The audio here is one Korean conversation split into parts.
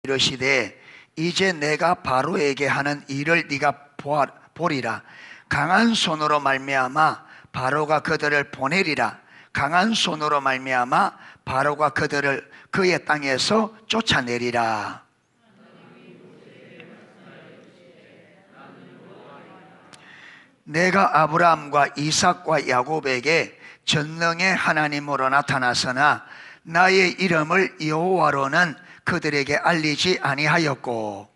이르시되 이제 내가 바로에게 하는 일을 네가 보리라. 강한 손으로 말미암아 바로가 그들을 보내리라. 강한 손으로 말미암아 바로가 그들을 그의 땅에서 쫓아내리라. 내가 아브라함과 이삭과 야곱에게 전능의 하나님으로 나타나서나 나의 이름을 여호와로는 그들에게 알리지 아니하였고,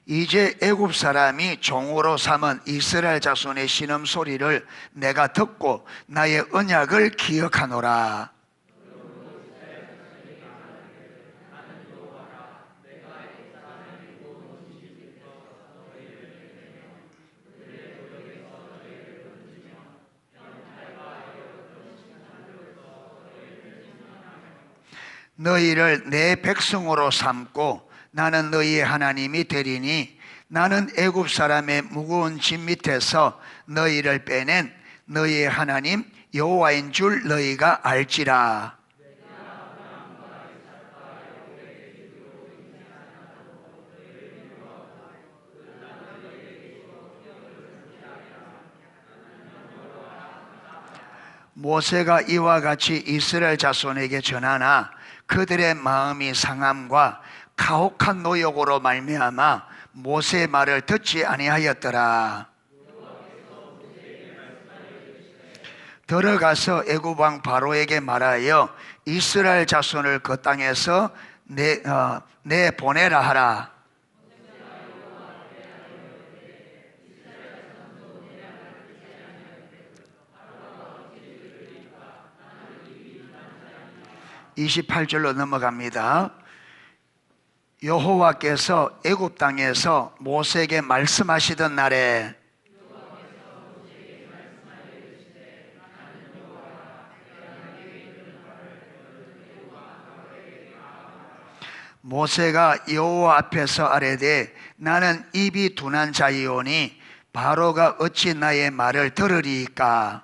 이제 애굽 사람이 종으로 삼은 이스라엘 자손의 신음소리를 내가 듣고 나의 언약을 기억하노라. 너희를 내 백성으로 삼고 나는 너희의 하나님이 되리니 나는 애굽 사람의 무거운 짐 밑에서 너희를 빼낸 너희의 하나님 여호와인 줄 너희가 알지라. 모세가 이와 같이 이스라엘 자손에게 전하나 그들의 마음이 상함과 가혹한 노역으로 말미암아 모세의 말을 듣지 아니하였더라. 들어가서 애굽 왕 바로에게 말하여 이스라엘 자손을 그 땅에서 내보내라 하라. (28절로) 넘어갑니다. 여호와께서 애굽 땅에서 모세에게 말씀하시던 날에 모세가 여호와 앞에서 아뢰되 나는 입이 둔한 자이오니 바로가 어찌 나의 말을 들으리이까.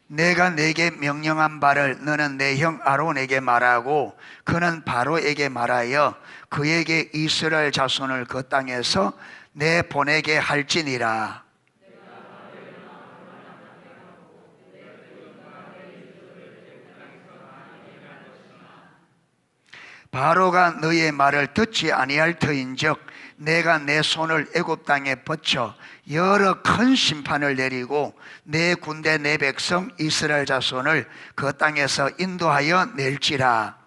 내가 내게 명령한 바를 너는 내 형 아론에게 말하고 그는 바로에게 말하여 그에게 이스라엘 자손을 그 땅에서 내보내게 할지니라. 바로가 너희의 말을 듣지 아니할 터인즉 내가 내 손을 애굽 땅에 뻗쳐 여러 큰 심판을 내리고 내 군대 내 백성 이스라엘 자손을 그 땅에서 인도하여 낼지라.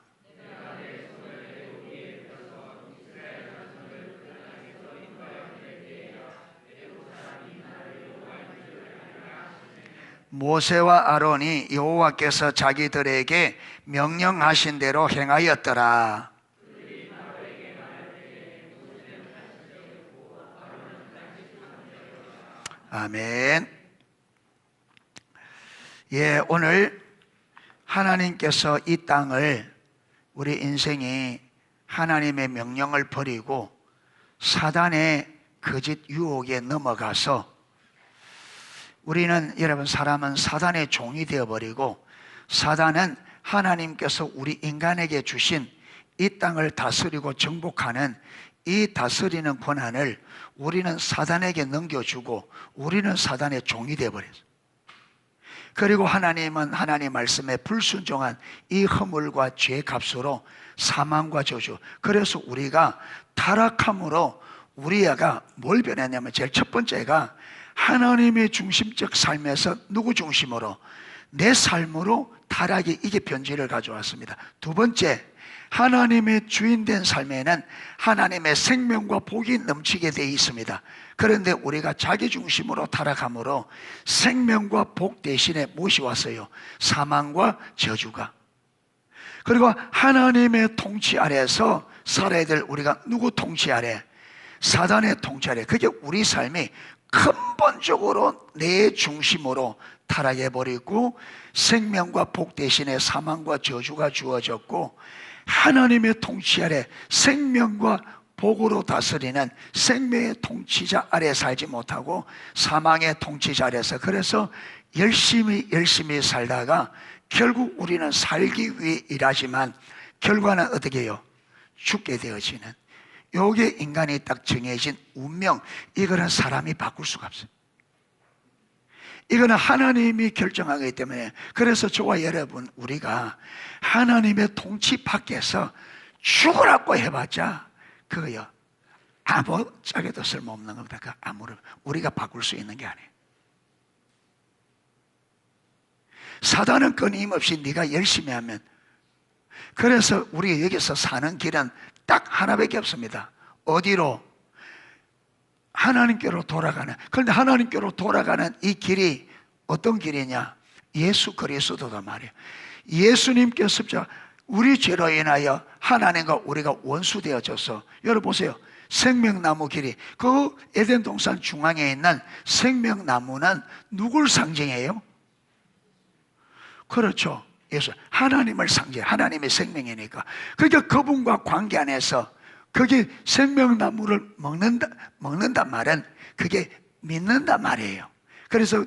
모세와 아론이 여호와께서 자기들에게 명령하신 대로 행하였더라. 아멘. 예, 오늘 하나님께서 이 땅을 우리 인생이 하나님의 명령을 버리고 사단의 거짓 유혹에 넘어가서 우리는 여러분 사람은 사단의 종이 되어버리고 사단은 하나님께서 우리 인간에게 주신 이 땅을 다스리고 정복하는 이 다스리는 권한을 우리는 사단에게 넘겨주고 우리는 사단의 종이 되어버렸어요. 그리고 하나님은 하나님 말씀에 불순종한 이 허물과 죄의 값으로 사망과 저주, 그래서 우리가 타락함으로 우리가 뭘 변했냐면 제일 첫 번째가 하나님의 중심적 삶에서 누구 중심으로? 내 삶으로 타락이 이게 변질을 가져왔습니다. 두 번째, 하나님의 주인된 삶에는 하나님의 생명과 복이 넘치게 되어 있습니다. 그런데 우리가 자기 중심으로 타락함으로 생명과 복 대신에 무엇이 왔어요? 사망과 저주가. 그리고 하나님의 통치 아래에서 살아야 될 우리가 누구 통치 아래? 사단의 통치 아래. 그게 우리 삶이 근본적으로 내 중심으로 타락해버리고 생명과 복 대신에 사망과 저주가 주어졌고 하나님의 통치 아래 생명과 복으로 다스리는 생명의 통치자 아래 살지 못하고 사망의 통치자 아래서, 그래서 열심히 살다가 결국 우리는 살기 위해 일하지만 결과는 어떻게 해요? 죽게 되어지는, 요게 인간이 딱 정해진 운명. 이거는 사람이 바꿀 수가 없어요. 이거는 하나님이 결정하기 때문에. 그래서 저와 여러분, 우리가 하나님의 통치 밖에서 죽으라고 해봤자 그거요, 아무 짝에도 쓸모없는 겁니다. 그 아무런 우리가 바꿀 수 있는 게 아니에요. 사단은 끊임없이 네가 열심히 하면, 그래서 우리가 여기서 사는 길은 딱 하나밖에 없습니다. 어디로? 하나님께로 돌아가는. 그런데 하나님께로 돌아가는 이 길이 어떤 길이냐? 예수 그리스도다 말이에요. 예수님께서 십자가, 우리 죄로 인하여 하나님과 우리가 원수되어져서, 여러분 보세요. 생명나무 길이, 그 에덴 동산 중앙에 있는 생명나무는 누굴 상징해요? 그렇죠, 예수, 하나님을 상징해. 하나님의 생명이니까. 그러니까 그분과 관계 안에서 그게 생명나무를 먹는단 말은 그게 믿는단 말이에요. 그래서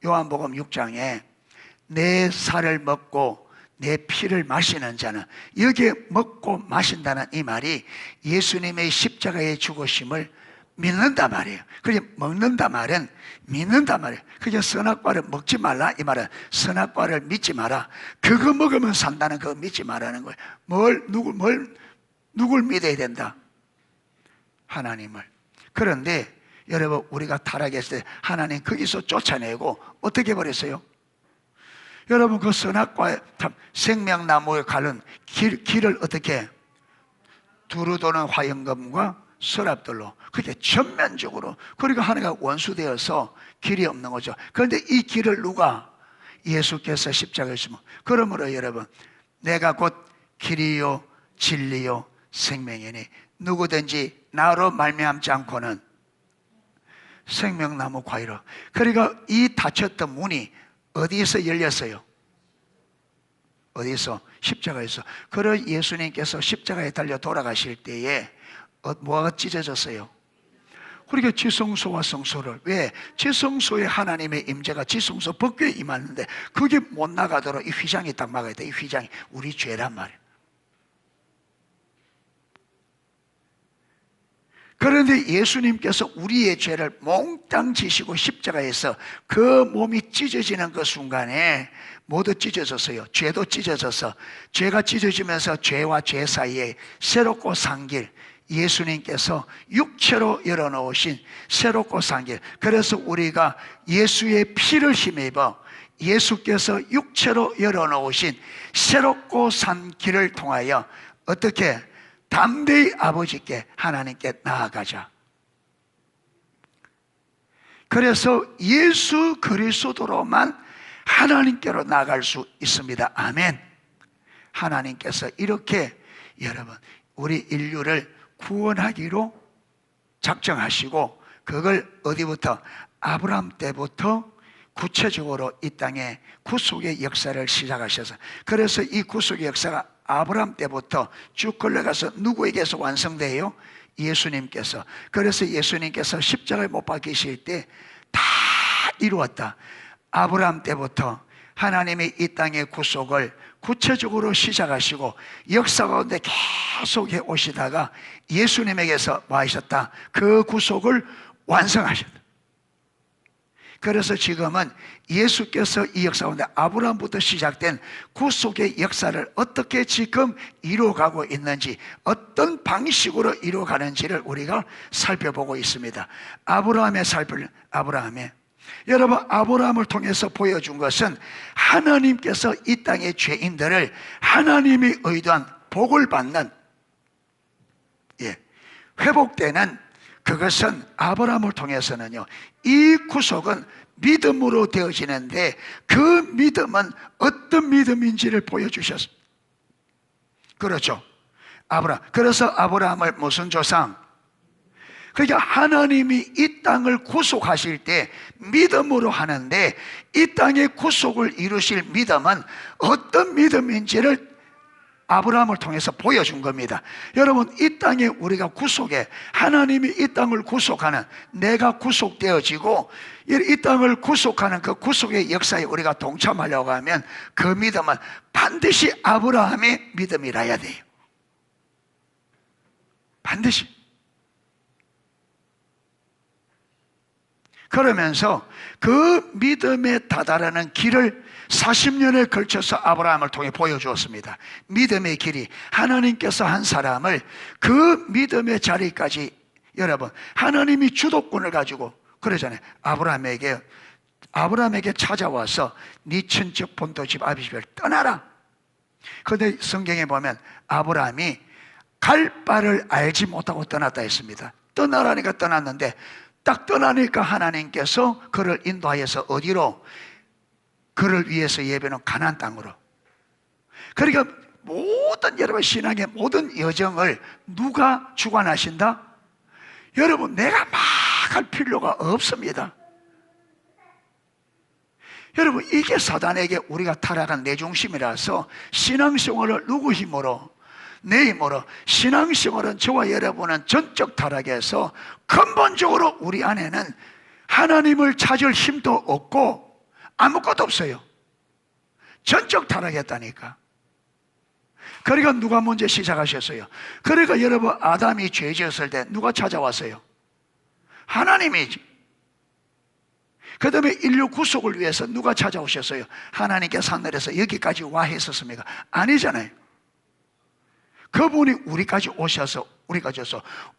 요한복음 6장에 내 살을 먹고 내 피를 마시는 자는, 여기에 먹고 마신다는 이 말이 예수님의 십자가의 죽으심을 믿는단 말이에요. 그게 먹는단 말은 믿는단 말이에요. 그게 선악과를 먹지 말라 이 말은 선악과를 믿지 마라. 그거 먹으면 산다는 그거 믿지 말라는 거예요. 누굴 믿어야 된다? 하나님을. 그런데 여러분, 우리가 타락했을 때 하나님 거기서 쫓아내고 어떻게 버렸어요? 여러분, 그 선악과의 생명나무에 가는 길을 어떻게? 두루 도는 화영검과 서랍들로, 그렇게 전면적으로. 그러니까 하나가 원수되어서 길이 없는 거죠. 그런데 이 길을 누가? 예수께서 십자가에 있으면. 그러므로 여러분, 내가 곧 길이요 진리요 생명이니 누구든지 나로 말미암지 않고는 생명나무 과일로. 그러니까 이 닫혔던 문이 어디에서 열렸어요? 어디서? 십자가에서. 그러 예수님께서 십자가에 달려 돌아가실 때에 뭐가 찢어졌어요? 그러니까 지성소와 성소를. 왜? 지성소에 하나님의 임재가 지성소 법궤에 임하는데 그게 못 나가도록 이 휘장이 딱 막아야 돼. 이 휘장이 우리 죄란 말이에요. 그런데 예수님께서 우리의 죄를 몽땅 지시고 십자가에서 그 몸이 찢어지는 그 순간에 모두 찢어졌어요. 죄도 찢어져서, 죄가 찢어지면서 죄와 죄 사이에 새롭고 산 길, 예수님께서 육체로 열어놓으신 새롭고 산 길. 그래서 우리가 예수의 피를 힘입어 예수께서 육체로 열어놓으신 새롭고 산 길을 통하여 어떻게? 담대히 아버지께, 하나님께 나아가자. 그래서 예수 그리스도로만 하나님께로 나아갈 수 있습니다. 아멘. 하나님께서 이렇게 여러분 우리 인류를 구원하기로 작정하시고, 그걸 어디부터? 아브라함 때부터 구체적으로 이 땅에 구속의 역사를 시작하셔서, 그래서 이 구속의 역사가 아브라함 때부터 쭉 걸려가서 누구에게서 완성돼요? 예수님께서. 그래서 예수님께서 십자가에 못 박히실 때 다 이루었다. 아브라함 때부터 하나님이 이 땅의 구속을 구체적으로 시작하시고 역사 가운데 계속 해 오시다가 예수님에게서 와 하셨다. 그 구속을 완성하셨다. 그래서 지금은 예수께서 이 역사 가운데 아브라함부터 시작된 구속의 역사를 어떻게 지금 이루어가고 있는지, 어떤 방식으로 이루어가는지를 우리가 살펴보고 있습니다. 여러분, 아브라함을 통해서 보여준 것은 하나님께서 이 땅의 죄인들을 하나님이 의도한 복을 받는, 회복되는, 그것은 아브라함을 통해서는요, 이 구속은 믿음으로 되어지는데 그 믿음은 어떤 믿음인지를 보여주셨습니다. 그렇죠, 아브라함. 그래서 아브라함을 무슨 조상? 그러니까 하나님이 이 땅을 구속하실 때 믿음으로 하는데, 이 땅의 구속을 이루실 믿음은 어떤 믿음인지를 아브라함을 통해서 보여준 겁니다. 여러분, 이 땅에 우리가 구속에, 하나님이 이 땅을 구속하는, 내가 구속되어지고 이 땅을 구속하는 그 구속의 역사에 우리가 동참하려고 하면 그 믿음은 반드시 아브라함의 믿음이라야 돼요. 반드시. 그러면서 그 믿음에 다다르는 길을 40년에 걸쳐서 아브라함을 통해 보여주었습니다. 믿음의 길이, 하나님께서 한 사람을 그 믿음의 자리까지, 여러분, 하나님이 주도권을 가지고 그러잖아요. 아브라함에게 찾아와서 네 친척 본토 집 아비 집을 떠나라. 그런데 성경에 보면 아브라함이 갈 바를 알지 못하고 떠났다 했습니다. 떠나라니까 떠났는데 딱 떠나니까 하나님께서 그를 인도하여서 어디로? 그를 위해서 예배는 가나안 땅으로. 그러니까 모든 여러분 신앙의 모든 여정을 누가 주관하신다? 여러분, 내가 막 할 필요가 없습니다. 여러분, 이게 사단에게 우리가 타락한 내 중심이라서 신앙생활을 누구 힘으로? 내 힘으로. 신앙생활은 저와 여러분은 전적 타락해서 근본적으로 우리 안에는 하나님을 찾을 힘도 없고 아무것도 없어요. 전적 타락했다니까. 그러니까 누가 먼저 시작하셨어요? 그러니까 여러분, 아담이 죄 지었을 때 누가 찾아왔어요? 하나님이지. 그 다음에 인류 구속을 위해서 누가 찾아오셨어요? 하나님께서 하늘에서 여기까지 와 했었습니까? 아니잖아요. 그분이 우리까지 오셔서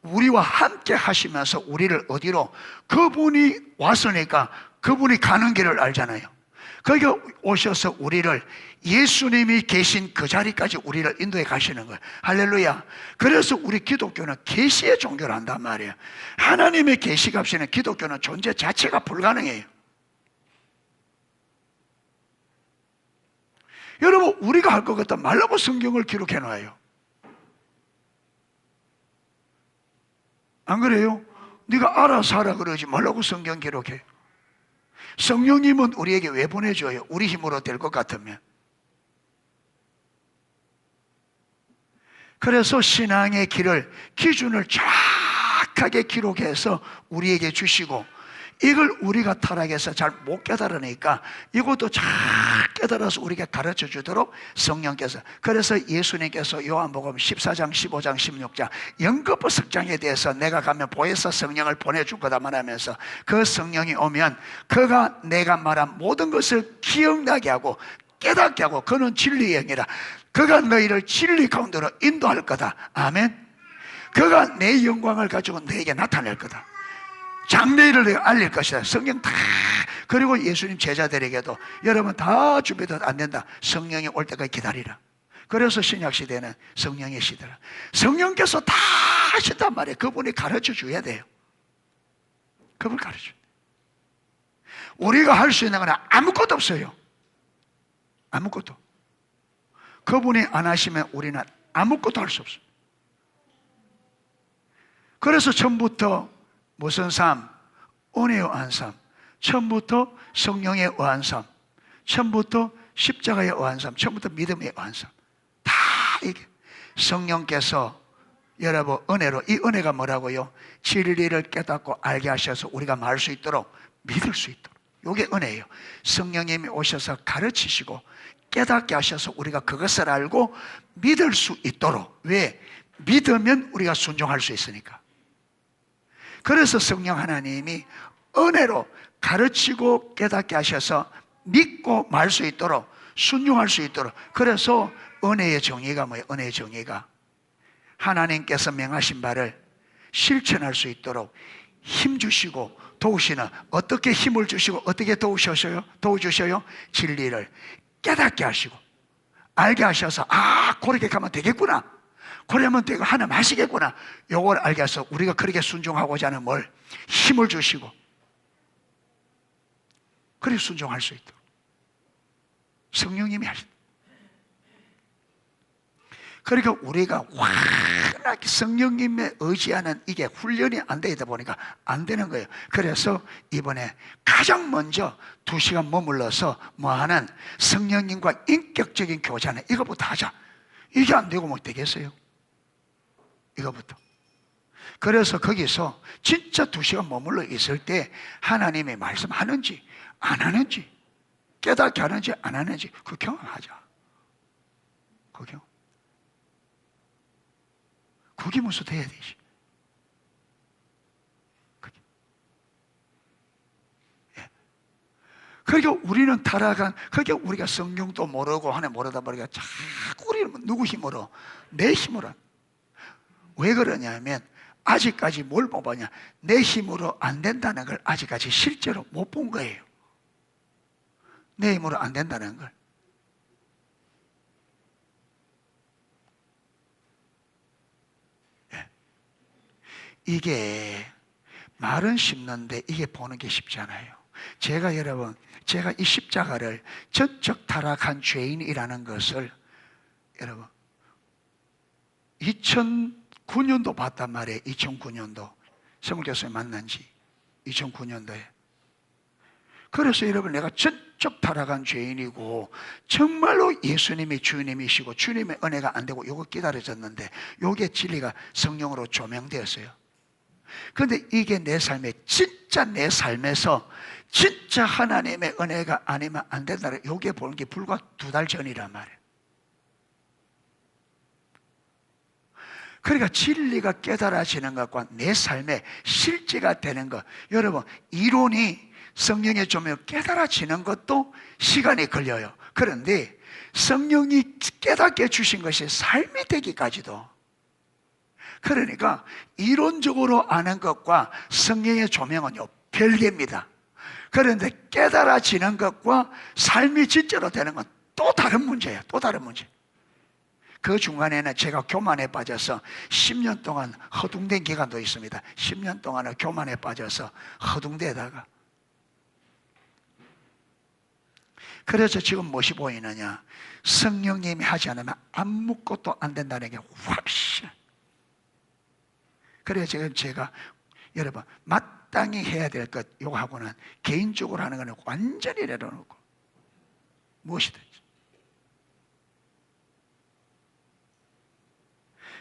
우리와 함께 하시면서 우리를 어디로? 그분이 왔으니까 그분이 가는 길을 알잖아요. 그러니까 오셔서 우리를 예수님이 계신 그 자리까지 우리를 인도해 가시는 거예요. 할렐루야. 그래서 우리 기독교는 계시의 종교를 한단 말이에요. 하나님의 계시가 없이는 기독교는 존재 자체가 불가능해요. 여러분, 우리가 할 것 같다 말라고 성경을 기록해 놔요. 안 그래요? 네가 알아서 하라 그러지 말라고 성경 기록해. 성령님은 우리에게 왜 보내줘요? 우리 힘으로 될 것 같으면. 그래서 신앙의 길을, 기준을 정확하게 기록해서 우리에게 주시고, 이걸 우리가 타락해서 잘 못 깨달으니까 이것도 잘 깨달아서 우리가 가르쳐 주도록 성령께서, 그래서 예수님께서 요한복음 14장, 15장, 16장 영급부 석장에 대해서 내가 가면 보혜사 성령을 보내줄 거다 말하면서, 그 성령이 오면 그가 내가 말한 모든 것을 기억나게 하고 깨닫게 하고, 그는 진리의 영이라, 그가 너희를 진리 가운데로 인도할 거다. 아멘. 그가 내 영광을 가지고 너에게 나타낼 거다. 장래일을 내가 알릴 것이다. 성령 다. 그리고 예수님 제자들에게도 여러분 다 준비돼도 안 된다. 성령이 올 때까지 기다리라. 그래서 신약시대는 성령의 시대라. 성령께서 다 하신단 말이에요. 그분이 가르쳐 줘야 돼요. 그분을 가르쳐. 우리가 할 수 있는 건 아무것도 없어요. 아무것도. 그분이 안 하시면 우리는 아무것도 할 수 없어요. 그래서 처음부터 무슨 삶? 은혜의 의한 삶. 처음부터 성령의 의한 삶. 처음부터 십자가의 의한 삶. 처음부터 믿음의 의한 삶. 다 이게 성령께서 여러분 은혜로, 이 은혜가 뭐라고요? 진리를 깨닫고 알게 하셔서 우리가 말할 수 있도록, 믿을 수 있도록. 이게 은혜예요. 성령님이 오셔서 가르치시고 깨닫게 하셔서 우리가 그것을 알고 믿을 수 있도록. 왜? 믿으면 우리가 순종할 수 있으니까. 그래서 성령 하나님이 은혜로 가르치고 깨닫게 하셔서 믿고 말 수 있도록, 순종할 수 있도록. 그래서 은혜의 정의가 뭐예요? 은혜의 정의가 하나님께서 명하신 바를 실천할 수 있도록 힘 주시고 도우시는, 어떻게 힘을 주시고 어떻게 도우주셔요? 진리를 깨닫게 하시고 알게 하셔서, 아, 그렇게 가면 되겠구나, 그러면 되고 하나님 하시겠구나, 요걸 알게 해서 우리가 그렇게 순종하고자 하는 뭘 힘을 주시고, 그렇게 순종할 수 있도록 성령님이 하신다. 그러니까 우리가 완전하게 성령님의 의지하는 이게 훈련이 안 되다 보니까 안 되는 거예요. 그래서 이번에 가장 먼저 2시간 머물러서 뭐하는 성령님과 인격적인 교제는 이것부터 하자. 이게 안 되고 뭐 되겠어요? 이거부터. 그래서 거기서 진짜 2시간 머물러 있을 때 하나님의 말씀하는지 안 하는지, 깨닫게 하는지 안 하는지 그 경험하자. 그 경험. 그게 무슨 돼야 되지. 그게. 예. 그러니까 우리는 타락한, 그러니까 우리가 성경도 모르고 하나 모르다 보니까 자꾸 우리는 누구 힘으로? 내 힘으로. 왜 그러냐면 아직까지 뭘 못 보냐? 내 힘으로 안 된다는 걸 아직까지 실제로 못 본 거예요. 내 힘으로 안 된다는 걸. 예. 이게 말은 쉽는데 이게 보는 게 쉽지 않아요. 제가 여러분, 제가 이 십자가를 전적 타락한 죄인이라는 것을 여러분 2009년도 봤단 말이에요. 2009년도 성교수님 만난 지 2009년도에. 그래서 여러분, 내가 전적 타락한 죄인이고 정말로 예수님이 주님이시고 주님의 은혜가 안 되고 요거 기다려졌는데 요게 진리가 성령으로 조명되었어요. 그런데 이게 내 삶에, 진짜 내 삶에서 진짜 하나님의 은혜가 아니면 안 된다는, 요게 보는 게 불과 2달 전이란 말이에요. 그러니까 진리가 깨달아지는 것과 내 삶에 실제가 되는 것, 여러분, 이론이 성령의 조명 깨달아지는 것도 시간이 걸려요. 그런데 성령이 깨닫게 주신 것이 삶이 되기까지도, 그러니까 이론적으로 아는 것과 성령의 조명은요 별개입니다. 그런데 깨달아지는 것과 삶이 진짜로 되는 건 또 다른 문제예요. 또 다른 문제. 그 중간에는 제가 교만에 빠져서 10년 동안 허둥댄 기간도 있습니다. 10년 동안은 교만에 빠져서 허둥대다가, 그래서 지금 무엇이 보이느냐? 성령님이 하지 않으면 아무것도 안 된다는 게 확실. 그래서 지금 제가 여러분 마땅히 해야 될 것 요거하고는 개인적으로 하는 거는 완전히 내려놓고 무엇이든지.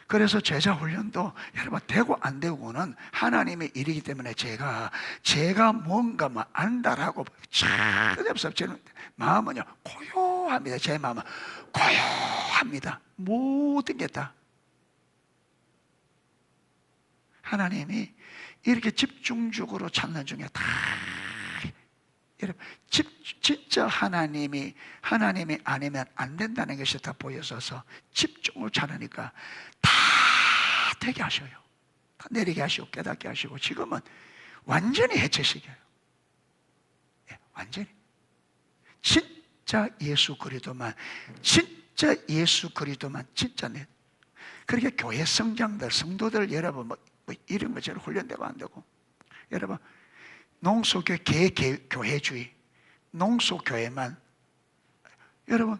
그래서 제자 훈련도 여러분 되고 안 되고는 하나님의 일이기 때문에 제가 뭔가 뭐 안다라고 절대 없어요. 저는 마음은요 고요합니다. 제 마음은 고요합니다. 모든 게 다 하나님이 이렇게 집중적으로 찾는 중에 다, 여러분 진짜 하나님이 아니면 안 된다는 것이 다 보여져서 집중을 찾으니까 다 되게 하셔요. 다 내리게 하시고 깨닫게 하시고, 지금은 완전히 해체시켜요. 예, 완전히 진짜 예수 그리스도만, 진짜 예수 그리스도만 진짜 내. 그렇게 교회 성장들, 성도들 여러분 뭐 이런 것처럼 훈련되고 안 되고, 여러분 농소교회 교회주의, 농소교회만, 여러분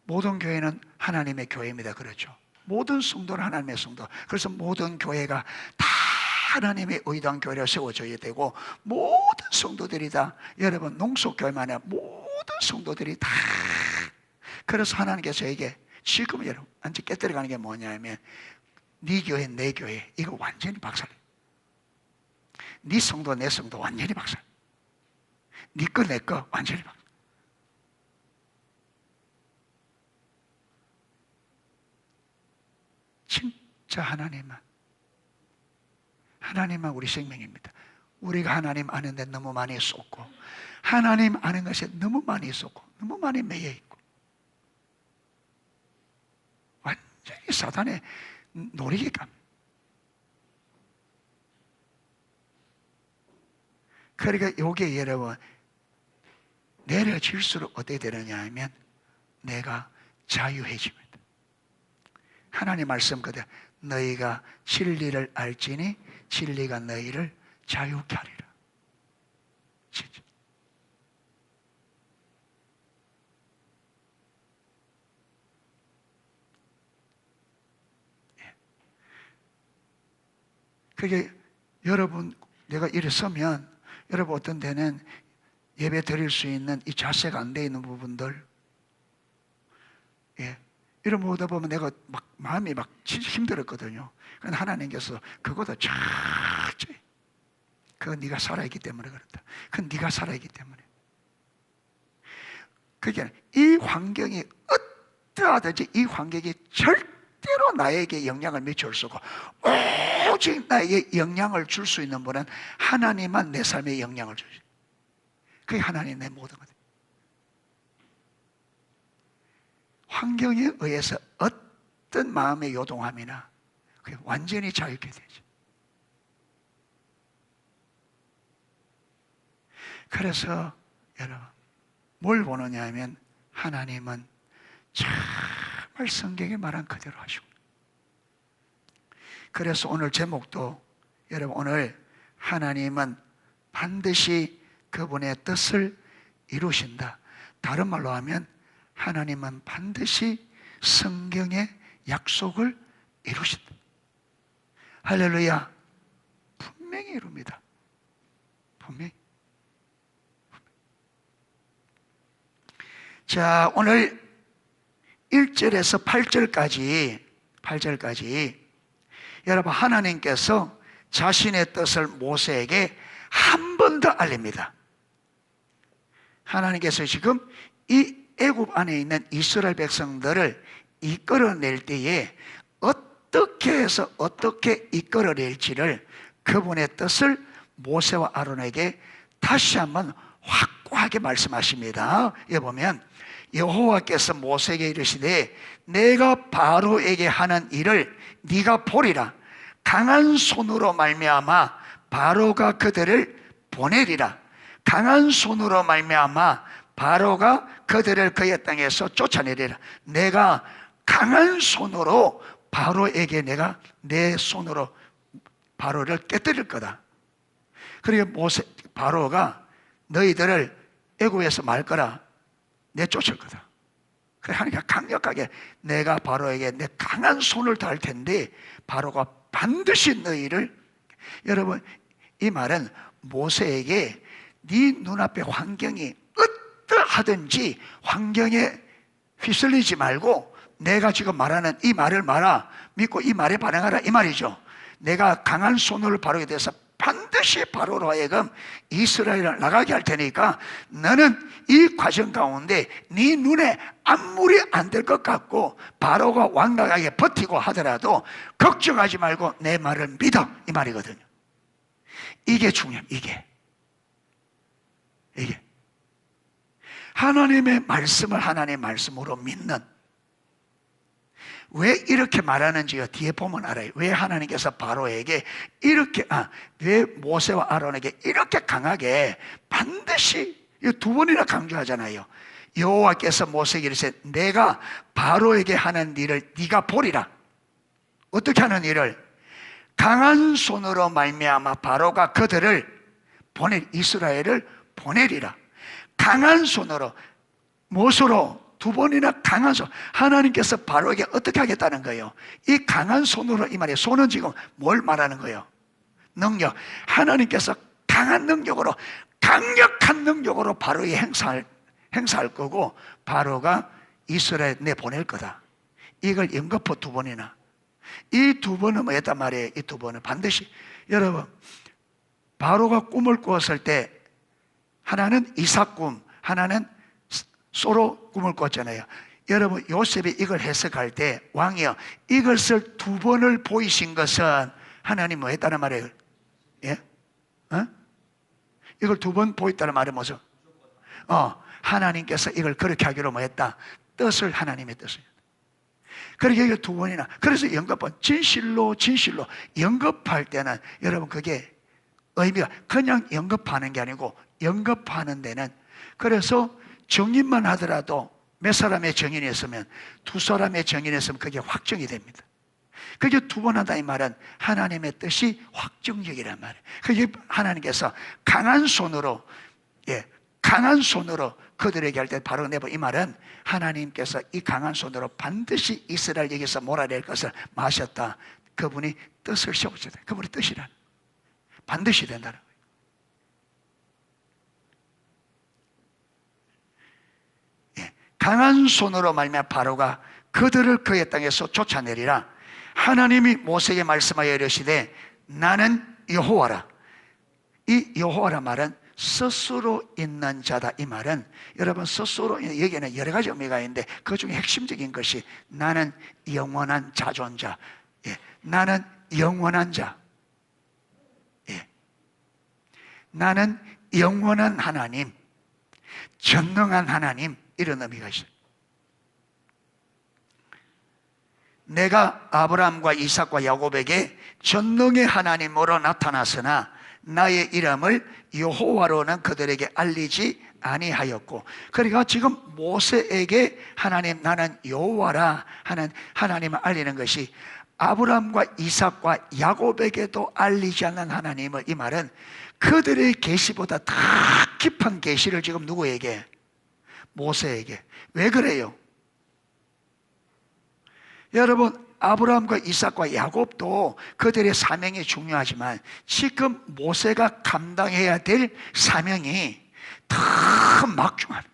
모든 교회는 하나님의 교회입니다. 그렇죠? 모든 성도는 하나님의 성도. 그래서 모든 교회가 다 하나님의 의도한 교회로 세워져야 되고, 모든 성도들이 다, 여러분 농소교회만 아니라 모든 성도들이 다. 그래서 하나님께서 저에게 지금 여러분 완전 깨뜨려가는 게 뭐냐면, 네 교회 내 교회 이거 완전히 박살, 네 성도 내 성도 완전히 박살, 네 거 내 거 완전히 박살. 진짜 하나님만 우리 생명입니다. 우리가 하나님 아는데 너무 많이 쏟고, 하나님 아는 것에 너무 많이 쏟고, 너무 많이 매여 있고, 완전히 사단의 놀이기감. 그러니까 이게 여러분 내려질수록 어떻게 되느냐 하면 내가 자유해집니다. 하나님 말씀 그대로 너희가 진리를 알지니 진리가 너희를 자유케 하리라. 진짜. 그게 여러분, 내가 이래 서면 여러분 어떤 데는 예배 드릴 수 있는 이 자세가 안 돼 있는 부분들, 예, 이런 보다 보면 내가 막 마음이 막 진짜 힘들었거든요. 그런데 하나님께서 그거도 철저히, 그건 네가 살아있기 때문에 그렇다. 그건 네가 살아있기 때문에. 그게 이 환경이 어떠하든지 이 환경이 절대로 나에게 영향을 미칠 수 없고, 오직 나에게 영향을 줄 수 있는 분은 하나님만 내 삶에 영향을 주시. 그게 하나님 내 모든 것. 환경에 의해서 어떤 마음의 요동함이나 그게 완전히 자유케 되죠. 그래서 여러분, 뭘 보느냐 하면 하나님은 정말 성경에 말한 그대로 하시고, 그래서 오늘 제목도 여러분, 오늘 하나님은 반드시 그분의 뜻을 이루신다. 다른 말로 하면 하나님은 반드시 성경의 약속을 이루신다. 할렐루야. 분명히 이룹니다. 분명히. 자, 오늘 1절에서 8절까지 여러분, 하나님께서 자신의 뜻을 모세에게 한 번 더 알립니다. 하나님께서 지금 이 애굽 안에 있는 이스라엘 백성들을 이끌어낼 때에 어떻게 해서 어떻게 이끌어낼지를 그분의 뜻을 모세와 아론에게 다시 한번 확고하게 말씀하십니다. 여기 보면 여호와께서 모세에게 이르시되 내가 바로에게 하는 일을 네가 보리라. 강한 손으로 말미암아 바로가 그들을 보내리라. 강한 손으로 말미암아 바로가 그들을 그의 땅에서 쫓아내리라. 내가 강한 손으로 바로에게 내가 내 손으로 바로를 깨뜨릴 거다. 그리고 바로가 너희들을 애굽에서 말 거라 내쫓을 거다. 그래 하니까 강력하게 내가 바로에게 내 강한 손을 달 텐데 바로가 반드시 너희를. 여러분, 이 말은 모세에게 네 눈앞의 환경이 어떠하든지 환경에 휘둘리지 말고 내가 지금 말하는 이 말을 말아 믿고 이 말에 반응하라, 이 말이죠. 내가 강한 손을 바로에 대해서 반드시 바로로 하여금 이스라엘을 나가게 할 테니까 너는 이 과정 가운데 네 눈에 아무리 안 될 것 같고 바로가 완강하게 버티고 하더라도 걱정하지 말고 내 말을 믿어, 이 말이거든요. 이게 중요합니다. 이게 하나님의 말씀을 하나님의 말씀으로 믿는. 왜 이렇게 말하는지요 뒤에 보면 알아요. 왜 하나님께서 바로에게 이렇게 왜 모세와 아론에게 이렇게 강하게 반드시 두 번이나 강조하잖아요. 여호와께서 모세에게 이르시되 내가 바로에게 하는 일을 네가 보리라. 어떻게 하는 일을? 강한 손으로 말미암아 바로가 그들을 이스라엘을 보내리라. 강한 손으로, 무엇으로? 두 번이나 강한 손. 하나님께서 바로에게 어떻게 하겠다는 거예요? 이 강한 손으로, 이 말이에요. 손은 지금 뭘 말하는 거예요? 능력. 하나님께서 강한 능력으로, 강력한 능력으로 바로에 행사할 거고 바로가 이스라엘 내보낼 거다. 이걸 연거푸 두 번이나. 이 두 번은 뭐였단 말이에요? 이 두 번은 반드시. 여러분, 바로가 꿈을 꾸었을 때 하나는 이삭 꿈, 하나는 소로 꿈을 꿨잖아요. 여러분, 요셉이 이걸 해석할 때 왕이여 이것을 두 번을 보이신 것은 하나님 뭐 했다는 말이에요? 예? 이걸 두 번 보였다는 말은 뭐죠? 하나님께서 이걸 그렇게 하기로 뭐 했다? 뜻을, 하나님의 뜻을. 그러니까 이게 두 번이나. 그래서 연급은 진실로 연급할 때는 여러분 그게 의미가 그냥 연급하는 게 아니고 연급하는 데는, 그래서 정인만 하더라도 몇 사람의 정인이 있으면 두 사람의 정인이 있으면 그게 확정이 됩니다. 그게 두 번 한다 이 말은 하나님의 뜻이 확정적이란 말이에요. 그게 하나님께서 강한 손으로 그들에게 할 때 바로 내버, 이 말은 하나님께서 이 강한 손으로 반드시 이스라엘에게서 몰아낼 것을 마셨다. 그분이 뜻을 세우셨다. 그분의 뜻이란 반드시 된다는 거예요. 강한 손으로 말미암아 바로가 그들을 그의 땅에서 쫓아내리라. 하나님이 모세에게 말씀하여 이르시되 나는 여호와라. 이 여호와라 말은 스스로 있는 자다. 이 말은 여러분 스스로, 여기에는 여러 가지 의미가 있는데 그 중에 핵심적인 것이 나는 영원한 자존자, 예, 나는 영원한 자, 예, 나는 영원한 하나님, 전능한 하나님, 이런 의미가 있어요. 내가 아브라함과 이삭과 야곱에게 전능의 하나님으로 나타났으나 나의 이름을 여호와로는 그들에게 알리지 아니하였고, 그러니까 지금 모세에게 하나님 나는 여호와라 하는 하나님을 알리는 것이 아브라함과 이삭과 야곱에게도 알리지 않는 하나님을, 이 말은 그들의 계시보다 더 깊은 계시를 지금 누구에게? 모세에게. 왜 그래요? 여러분, 아브라함과 이삭과 야곱도 그들의 사명이 중요하지만 지금 모세가 감당해야 될 사명이 더 막중합니다.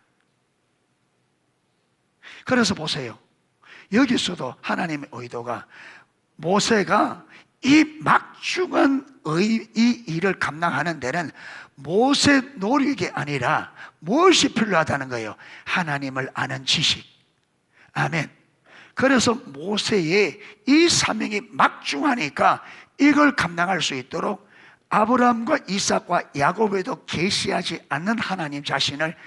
그래서 보세요. 여기서도 하나님의 의도가 모세가 이 막중한 이 일을 감당하는 데는 모세 노력이 아니라 무엇이 필요하다는 거예요? 하나님을 아는 지식. 아멘. 그래서 모세의 이 사명이 막중하니까 이걸 감당할 수 있도록 아브라함과 이삭과 야곱에도 계시하지 않는 하나님 자신을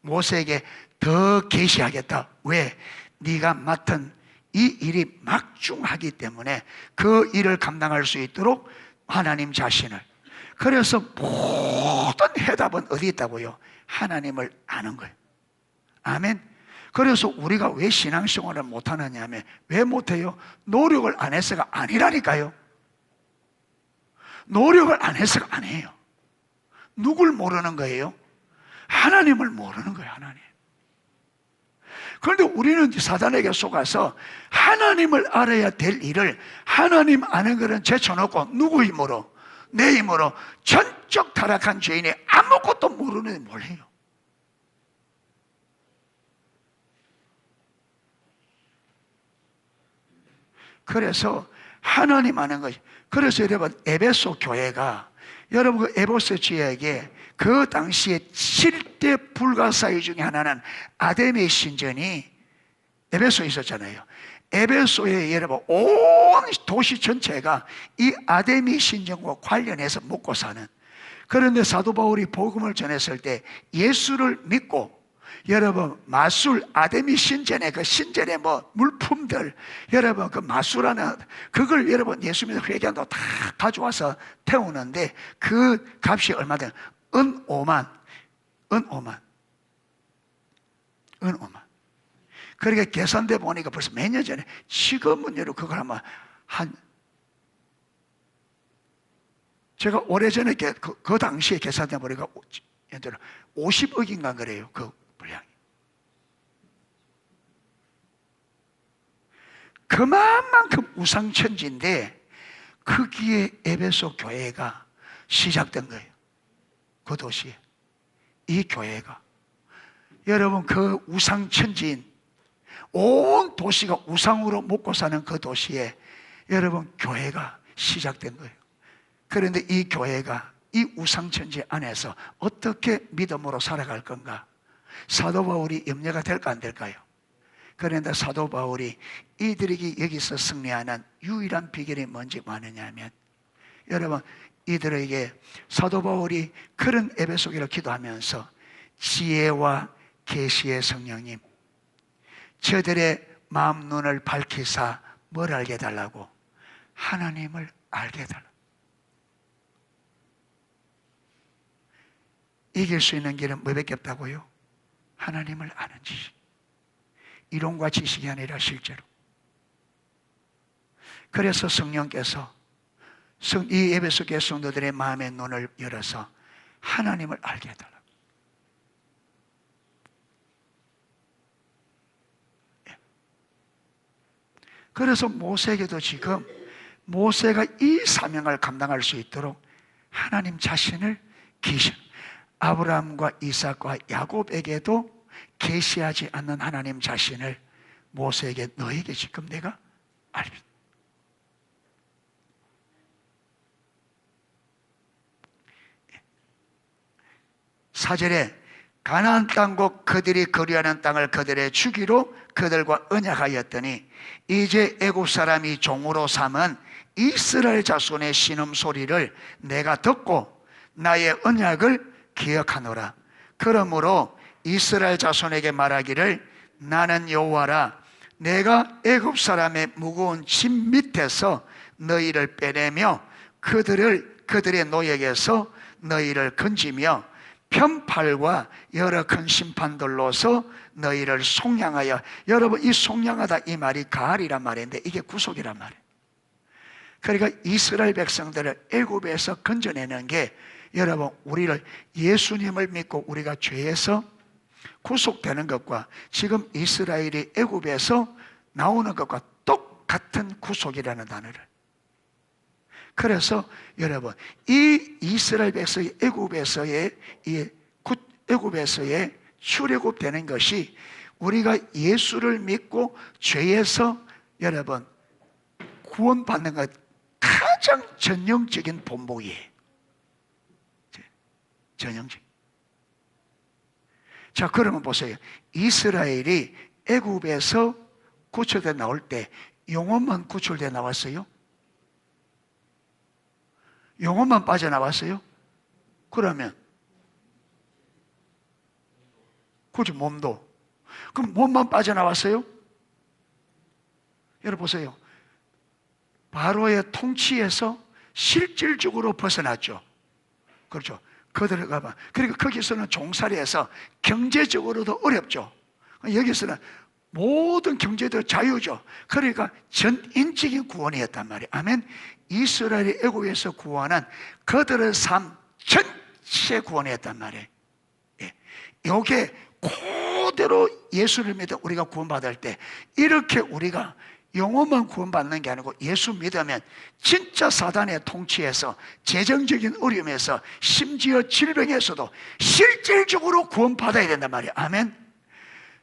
모세에게 더 계시하겠다. 왜? 네가 맡은 이 일이 막중하기 때문에 그 일을 감당할 수 있도록 하나님 자신을. 그래서 모든 해답은 어디 있다고요? 하나님을 아는 거예요. 아멘. 그래서 우리가 왜 신앙생활을 못하느냐 하면, 왜 못해요? 노력을 안 해서가 아니라니까요. 노력을 안 해서가 아니에요. 누굴 모르는 거예요? 하나님을 모르는 거예요. 하나님. 그런데 우리는 사단에게 속아서 하나님을 알아야 될 일을 하나님 아는 것은 제쳐놓고 누구 힘으로? 내 힘으로 전적 타락한 죄인이 아무것도 모르는데 뭘 해요? 그래서 하나님 아는 것이, 그래서 여러분 에베소 교회가, 여러분 그 에베소 지역에 그 당시에 7대 불가사의 중에 하나는 아데미 신전이 에베소에 있었잖아요. 에베소에 여러분 온 도시 전체가 이 아데미 신전과 관련해서 먹고 사는. 그런데 사도 바울이 복음을 전했을 때 예수를 믿고, 여러분 마술, 아데미 신전의 그 신전의 뭐 물품들, 여러분 그 마술하는 그걸 여러분 예수 믿어 회개한다고 다 가져와서 태우는데 그 값이 얼마 되나? 은 5만. 그러니까 계산돼 보니까 벌써 몇 년 전에, 지금은 여러분 그걸 아마 제가 오래전에 그 당시에 계산돼 보니까 50억인가 그래요. 그 분량이. 그만큼 우상천지인데 거기에 에베소 교회가 시작된 거예요. 그 도시에. 이 교회가. 여러분 그 우상천지인 온 도시가 우상으로 먹고 사는 그 도시에 여러분 교회가 시작된 거예요. 그런데 이 교회가 이 우상천지 안에서 어떻게 믿음으로 살아갈 건가? 사도 바울이 염려가 될까 안 될까요? 그런데 사도 바울이 이들에게 여기서 승리하는 유일한 비결이 뭔지 뭐느냐 하면, 여러분 이들에게 사도 바울이 그런 에베소 교회를 기도하면서 지혜와 계시의 성령님, 저들의 마음 눈을 밝히사 뭘 알게 해달라고? 하나님을 알게 해달라고. 이길 수 있는 길은 뭐밖에 없다고요? 하나님을 아는 지식. 이론과 지식이 아니라 실제로. 그래서 성령께서 이 에베소 교회 성도들의 마음의 눈을 열어서 하나님을 알게 해달라고. 그래서 모세에게도 지금 모세가 이 사명을 감당할 수 있도록 하나님 자신을 계시, 아브라함과 이삭과 야곱에게도 계시하지 않는 하나님 자신을 모세에게 너에게 지금 내가 알겠다. 4절에 가나안 땅과 그들이 거류하는 땅을 그들의 주기로 그들과 언약하였더니 이제 애굽 사람이 종으로 삼은 이스라엘 자손의 신음소리를 내가 듣고 나의 언약을 기억하노라. 그러므로 이스라엘 자손에게 말하기를 나는 여호와라. 내가 애굽 사람의 무거운 짐 밑에서 너희를 빼내며 그들의 노역에서 너희를 건지며 편팔과 여러 큰 심판들로서 너희를 속량하여. 여러분, 이 속량하다 이 말이 가알이란 말인데 이게 구속이란 말이에요. 그러니까 이스라엘 백성들을 애굽에서 건져내는 게, 여러분, 우리를 예수님을 믿고 우리가 죄에서 구속되는 것과 지금 이스라엘이 애굽에서 나오는 것과 똑같은 구속이라는 단어를. 그래서 여러분, 이 이스라엘 백성이 애굽에서의 출애굽되는 것이 우리가 예수를 믿고 죄에서 여러분 구원받는 것 가장 전형적인 본보기예요. 전형적. 자, 그러면 보세요. 이스라엘이 애굽에서 구출돼 나올 때 영혼만 구출돼 나왔어요? 영혼만 빠져나왔어요? 그러면 그죠, 몸도. 그럼 몸만 빠져나왔어요? 여러분 보세요. 바로의 통치에서 실질적으로 벗어났죠. 그렇죠. 그들을 가봐. 그러니까 거기서는 종살이해서 경제적으로도 어렵죠. 여기서는 모든 경제도 자유죠. 그러니까 전인적인 구원이었단 말이에요. 아멘. 이스라엘이 애굽에서 구원한 그들의 삶 전체 구원이었단 말이에요. 이게 그대로 예수를 믿어 우리가 구원받을 때 이렇게 우리가 영혼만 구원받는 게 아니고 예수 믿으면 진짜 사단의 통치에서, 재정적인 어려움에서, 심지어 질병에서도 실질적으로 구원받아야 된단 말이에요. 아멘.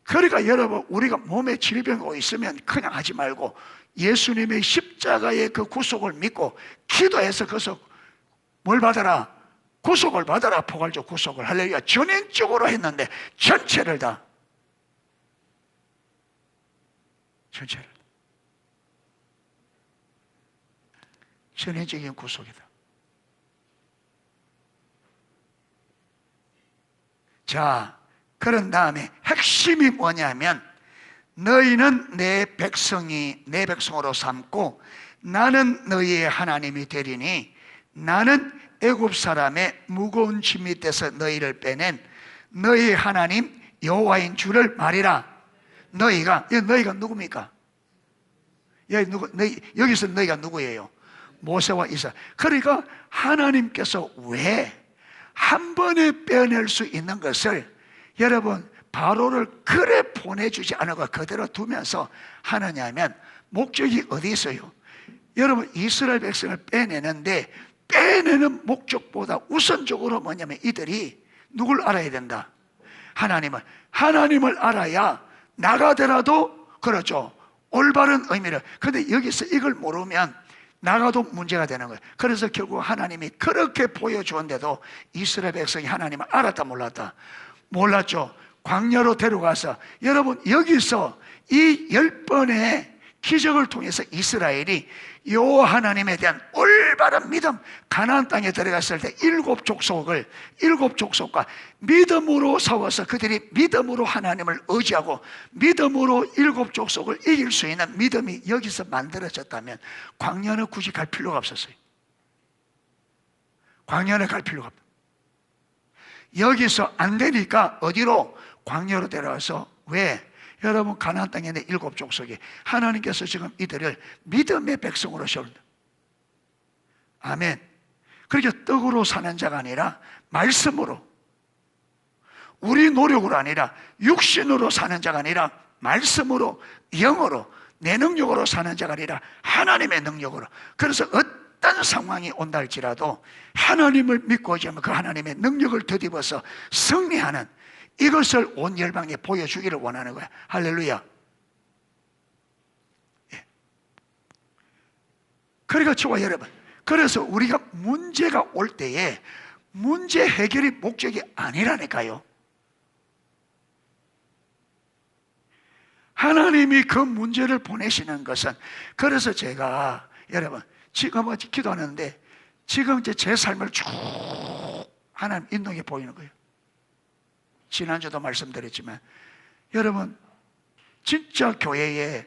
그러니까 여러분, 우리가 몸에 질병이 있으면 그냥 하지 말고 예수님의 십자가의 그 구속을 믿고 기도해서 거기서 뭘 받아라? 구속을 받아라. 포괄적 구속을. 할렐루야. 전인적으로 했는데 전체를 다, 전체를 전인적인 구속이다. 자, 그런 다음에 핵심이 뭐냐면 너희는 내 백성으로 삼고 나는 너희의 하나님이 되리니 나는 애굽 사람의 무거운 짐 밑에서 너희를 빼낸 너희 하나님 여호와인 줄을 말이라. 너희가 누굽니까? 여기서 너희가 누구예요? 모세와 이스라엘. 그러니까 하나님께서 왜 한 번에 빼낼 수 있는 것을 여러분 바로를 그래 보내주지 않고 그대로 두면서 하느냐면 목적이 어디 있어요? 여러분, 이스라엘 백성을 빼내는데 빼내는 목적보다 우선적으로 뭐냐면 이들이 누굴 알아야 된다? 하나님을 알아야 나가더라도, 그렇죠, 올바른 의미를. 근데 여기서 이걸 모르면 나가도 문제가 되는 거예요. 그래서 결국 하나님이 그렇게 보여주었는데도 이스라엘 백성이 하나님을 알았다 몰랐다? 몰랐죠. 광야로 데려가서, 여러분 여기서 이 10번의 기적을 통해서 이스라엘이 여호와 하나님에 대한 올바른 믿음, 가나안 땅에 들어갔을 때 일곱 족속과 믿음으로 싸워서 그들이 믿음으로 하나님을 의지하고 믿음으로 일곱 족속을 이길 수 있는 믿음이 여기서 만들어졌다면 광야는 굳이 갈 필요가 없었어요. 광야는 갈 필요가 없다. 여기서 안 되니까 어디로? 광야로 데려와서. 왜? 여러분, 가나안 땅에 있는 일곱 족속이 하나님께서 지금 이들을 믿음의 백성으로 세운다. 아멘. 그렇게 떡으로 사는 자가 아니라 말씀으로, 우리 노력으로 아니라 육신으로 사는 자가 아니라 말씀으로, 영으로, 내 능력으로 사는 자가 아니라 하나님의 능력으로. 그래서 어떤 상황이 온다 할지라도 하나님을 믿고 오자면 그 하나님의 능력을 덧입어서 승리하는 이것을 온 열방에 보여주기를 원하는 거야. 할렐루야. 그러니까 저와 여러분, 그래서 우리가 문제가 올 때에 문제 해결이 목적이 아니라니까요. 하나님이 그 문제를 보내시는 것은, 그래서 제가 여러분 지금 기도하는데 지금 이제 제 삶을 쭉 하나님 인도해 보이는 거예요. 지난주도 말씀드렸지만 여러분 진짜 교회에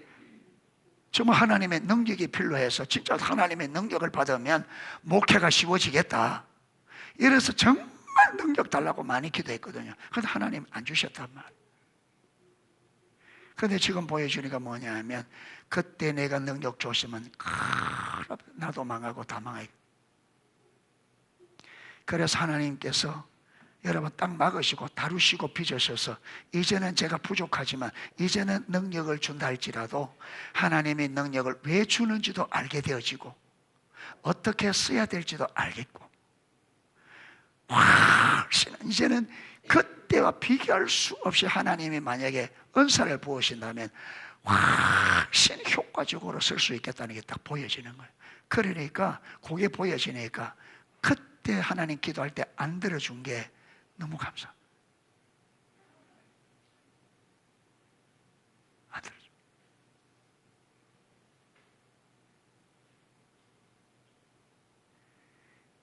정말 하나님의 능력이 필요해서 진짜 하나님의 능력을 받으면 목회가 쉬워지겠다, 이래서 정말 능력 달라고 많이 기도했거든요. 그런데 하나님 안 주셨단 말이에요. 그런데 지금 보여주니까 뭐냐면, 그때 내가 능력 줬으면 나도 망하고 다 망하고. 그래서 하나님께서 여러분 딱 막으시고 다루시고 빚으셔서, 이제는 제가 부족하지만 이제는 능력을 준다 할지라도 하나님의 능력을 왜 주는지도 알게 되어지고 어떻게 써야 될지도 알겠고, 훨씬 이제는 그때와 비교할 수 없이 하나님이 만약에 은사를 부으신다면 훨씬 효과적으로 쓸 수 있겠다는 게 딱 보여지는 거예요. 그러니까 그게 보여지니까 그때 하나님 기도할 때 안 들어준 게 너무 감사. 안 들어줘.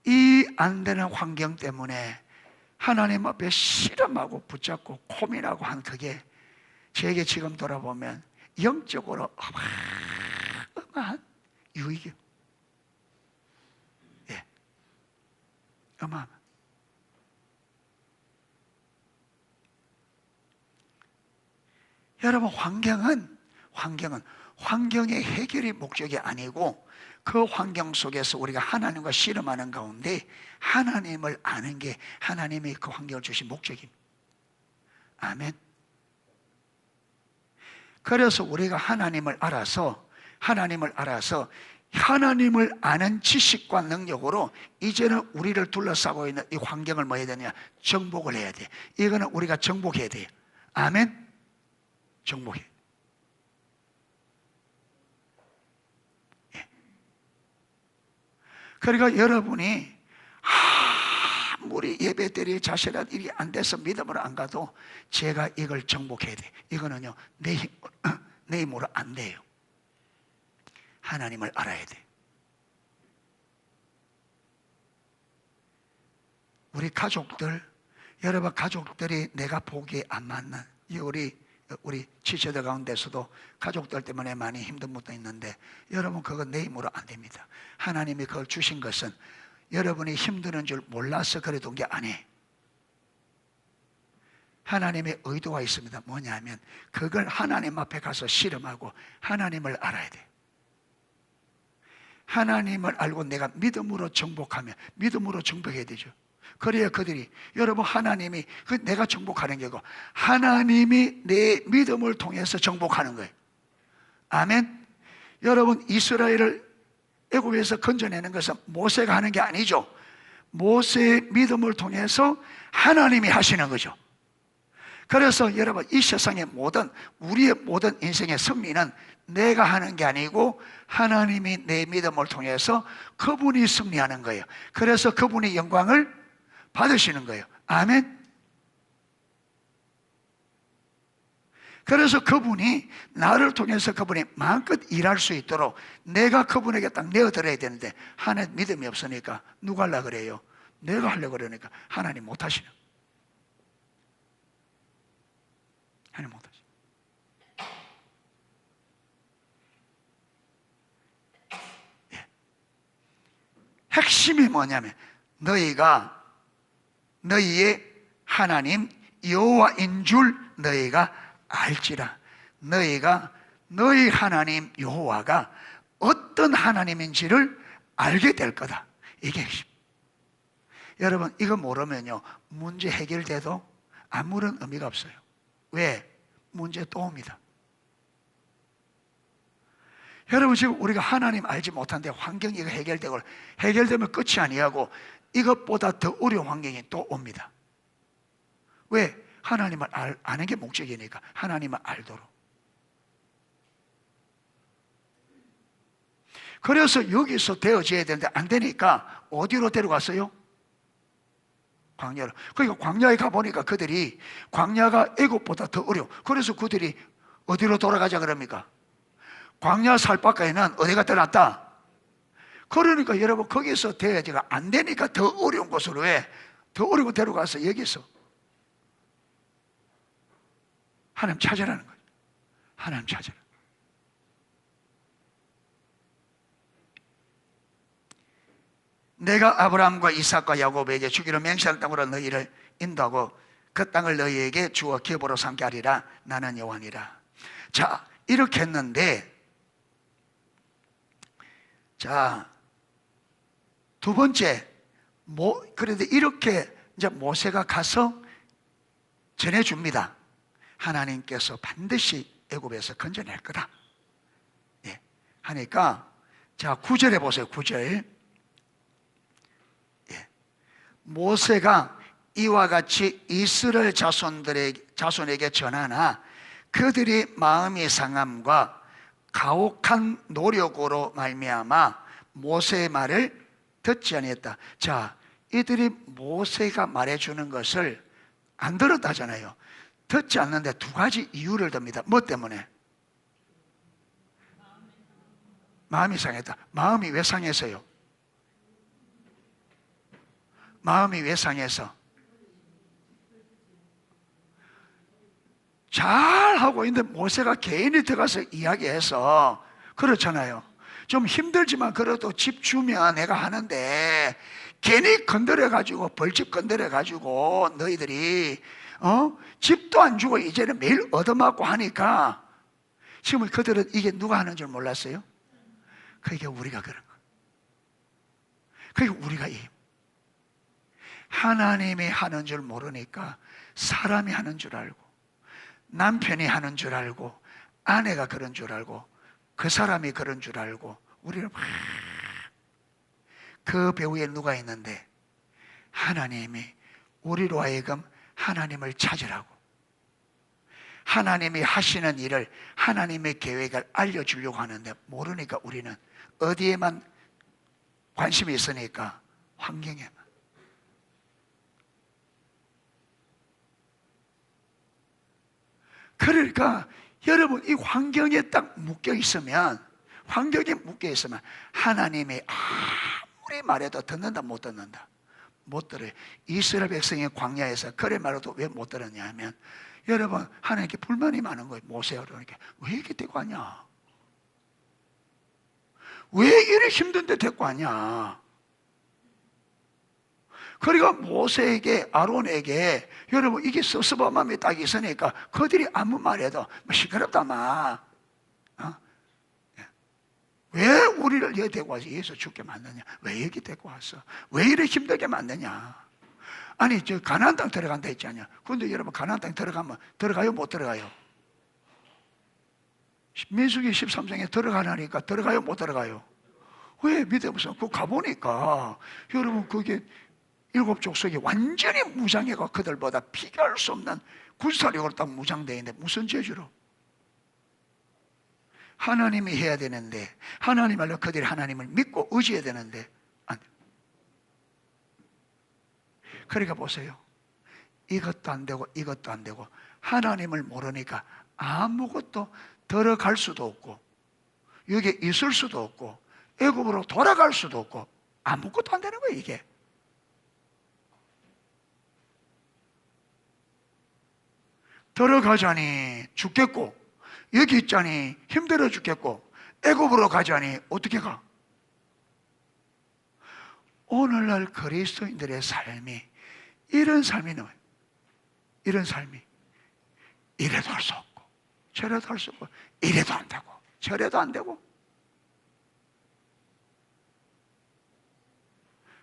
이 안 되는 환경 때문에 하나님 앞에 실험하고 붙잡고 고민하고 한 그게 제게 지금 돌아보면 영적으로 어마어마한 유익이요. 예, 어마어마. 여러분 환경의 해결이 목적이 아니고, 그 환경 속에서 우리가 하나님과 씨름하는 가운데 하나님을 아는 게 하나님이 그 환경을 주신 목적입니다. 아멘. 그래서 우리가 하나님을 알아서 하나님을 아는 지식과 능력으로 이제는 우리를 둘러싸고 있는 이 환경을 뭐 해야 되냐? 정복을 해야 돼. 이거는 우리가 정복해야 돼요. 아멘. 정복해. 예. 그러니까 여러분이 아무리 예배드릴 자신한 일이 안 돼서 믿음으로 안 가도 제가 이걸 정복해야 돼. 이거는요 내 힘으로 안 돼요. 하나님을 알아야 돼. 우리 가족들, 여러분 가족들이 내가 보기에 안 맞는, 우리 지체들 가운데서도 가족들 때문에 많이 힘든 분도 있는데, 여러분 그건 내 힘으로 안 됩니다. 하나님이 그걸 주신 것은 여러분이 힘드는 줄 몰라서 그래 둔 게 아니에요. 하나님의 의도가 있습니다. 뭐냐면 그걸 하나님 앞에 가서 실험하고 하나님을 알아야 돼. 하나님을 알고 내가 믿음으로 정복하면, 믿음으로 정복해야 되죠. 그래야 그들이, 여러분 하나님이 내가 정복하는 게 아니고 하나님이 내 믿음을 통해서 정복하는 거예요. 아멘. 여러분 이스라엘을 애굽에서 건져내는 것은 모세가 하는 게 아니죠. 모세의 믿음을 통해서 하나님이 하시는 거죠. 그래서 여러분 이 세상의 우리의 모든 인생의 승리는 내가 하는 게 아니고 하나님이 내 믿음을 통해서 그분이 승리하는 거예요. 그래서 그분이 영광을 받으시는 거예요. 아멘. 그래서 그분이 나를 통해서 그분이 마음껏 일할 수 있도록 내가 그분에게 딱 내어드려야 되는데, 하나님 믿음이 없으니까 누가 하려고 그래요? 내가 하려고 그러니까 하나님 못 하시는. 하나님 못 하시는. 예. 핵심이 뭐냐면 너희의 하나님 여호와인 줄 너희가 알지라. 너희 하나님 여호와가 어떤 하나님인지를 알게 될 거다. 이게 핵심. 여러분 이거 모르면요 문제 해결돼도 아무런 의미가 없어요. 왜? 문제 또 옵니다. 여러분 지금 우리가 하나님 알지 못한데 환경이 해결되면 끝이 아니하고 이것보다 더 어려운 환경이 또 옵니다. 왜? 하나님을 아는 게 목적이니까 하나님을 알도록. 그래서 여기서 되어져야 되는데 안 되니까 어디로 데려갔어요? 광야로. 그러니까 광야에 가보니까 그들이 광야가 애굽보다 더 어려워. 그래서 그들이 어디로 돌아가자 그럽니까? 광야 살바가에는 어디가 더 낫다? 그러니까 여러분 거기서 대화가 안 되니까 더 어려운 곳으로 왜? 더 어려운 데로 가서 여기서 하나님 찾으라는 거예요. 하나님 찾으라. 내가 아브라함과 이삭과 야곱에게 주기로 맹세할 땅으로 너희를 인도하고 그 땅을 너희에게 주어 기업으로 삼게 하리라. 나는 여호와니라. 자, 이렇게 했는데, 자, 두 번째, 그런데 이렇게 이제 모세가 가서 전해줍니다. 하나님께서 반드시 애굽에서 건져낼 거다. 예, 하니까, 자, 9절에 보세요. 9절. 예, 모세가 이와 같이 이스라엘 자손에게 전하나 그들이 마음이 상함과 가혹한 노력으로 말미암아 모세의 말을 듣지 아니했다. 자, 이들이 모세가 말해주는 것을 안 들었다잖아요. 듣지 않는데 두 가지 이유를 듭니다. 뭐 때문에? 마음이 상했다. 마음이 왜 상해서요? 마음이 왜 상해서? 잘 하고 있는데 모세가 개인이 들어가서 이야기해서 그렇잖아요. 좀 힘들지만 그래도 집 주면 내가 하는데 괜히 건드려가지고 벌집 건드려가지고 너희들이 집도 안 주고 이제는 매일 얻어맞고 하니까 지금 그들은 이게 누가 하는 줄 몰랐어요? 그게 우리가 그런 거. 그게 우리가 하나님이 하는 줄 모르니까 사람이 하는 줄 알고 남편이 하는 줄 알고 아내가 그런 줄 알고 그 사람이 그런 줄 알고 우리는 막 그 배후에 누가 있는데 하나님이 우리로 하여금 하나님을 찾으라고 하나님이 하시는 일을 하나님의 계획을 알려주려고 하는데 모르니까 우리는 어디에만 관심이 있으니까 환경에만. 그러니까 여러분 이 환경에 딱 묶여 있으면 하나님이 아무리 말해도 듣는다 못 듣는다? 못 들어요. 이스라엘 백성의 광야에서 그래 말해도 왜 못 들었냐 하면 여러분 하나님께 불만이 많은 거예요. 모세가 그러니까 왜 이렇게 데리고 하냐? 왜 이렇게 힘든데 데리고 하냐? 그러니까 모세에게 아론에게 여러분 이게 섭섭함이 딱 있으니까 그들이 아무 말해도 시끄럽다 마. 왜 우리를 여기 데리고 와서 여기서 죽게 만드냐? 왜 여기 데리고 왔어? 왜 이렇게 힘들게 만드냐? 아니 저 가나안 땅 들어간다 했잖아요. 그런데 여러분 가나안 땅 들어가면 들어가요 못 들어가요? 민수기 13장에 들어가라니까 들어가요 못 들어가요? 왜 믿어보세요. 그거 가보니까 여러분 그게 일곱 족속이 완전히 무장해가 그들보다 비교할 수 없는 군사력으로 딱 무장되어 있는데 무슨 재주로? 하나님이 해야 되는데 하나님 말로 그들이 하나님을 믿고 의지해야 되는데 안 돼. 그러니까 보세요. 이것도 안 되고 이것도 안 되고 하나님을 모르니까 아무것도 들어갈 수도 없고 여기 있을 수도 없고 애굽으로 돌아갈 수도 없고 아무것도 안 되는 거예요 이게. 들어가자니 죽겠고 여기 있자니 힘들어 죽겠고 애굽으로 가자니 어떻게 가? 오늘날 그리스도인들의 삶이 이런 삶이 나와요. 이런 삶이 이래도 할 수 없고 저래도 할 수 없고 이래도 안 되고 저래도 안 되고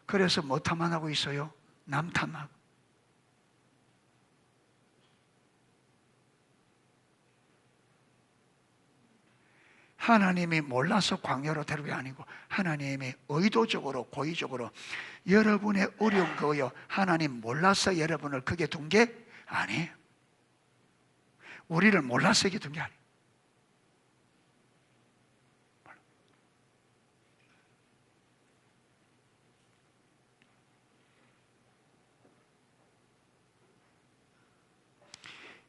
그래서 뭐 탐만 하고 있어요? 남 탐하고 하나님이 몰라서 광야로 데려온 게 아니고 하나님이 의도적으로 고의적으로 여러분의 어려운 거요 하나님 몰라서 여러분을 거기에 둔 게 아니에요. 우리를 몰라서 여기 둔 게 아니에요.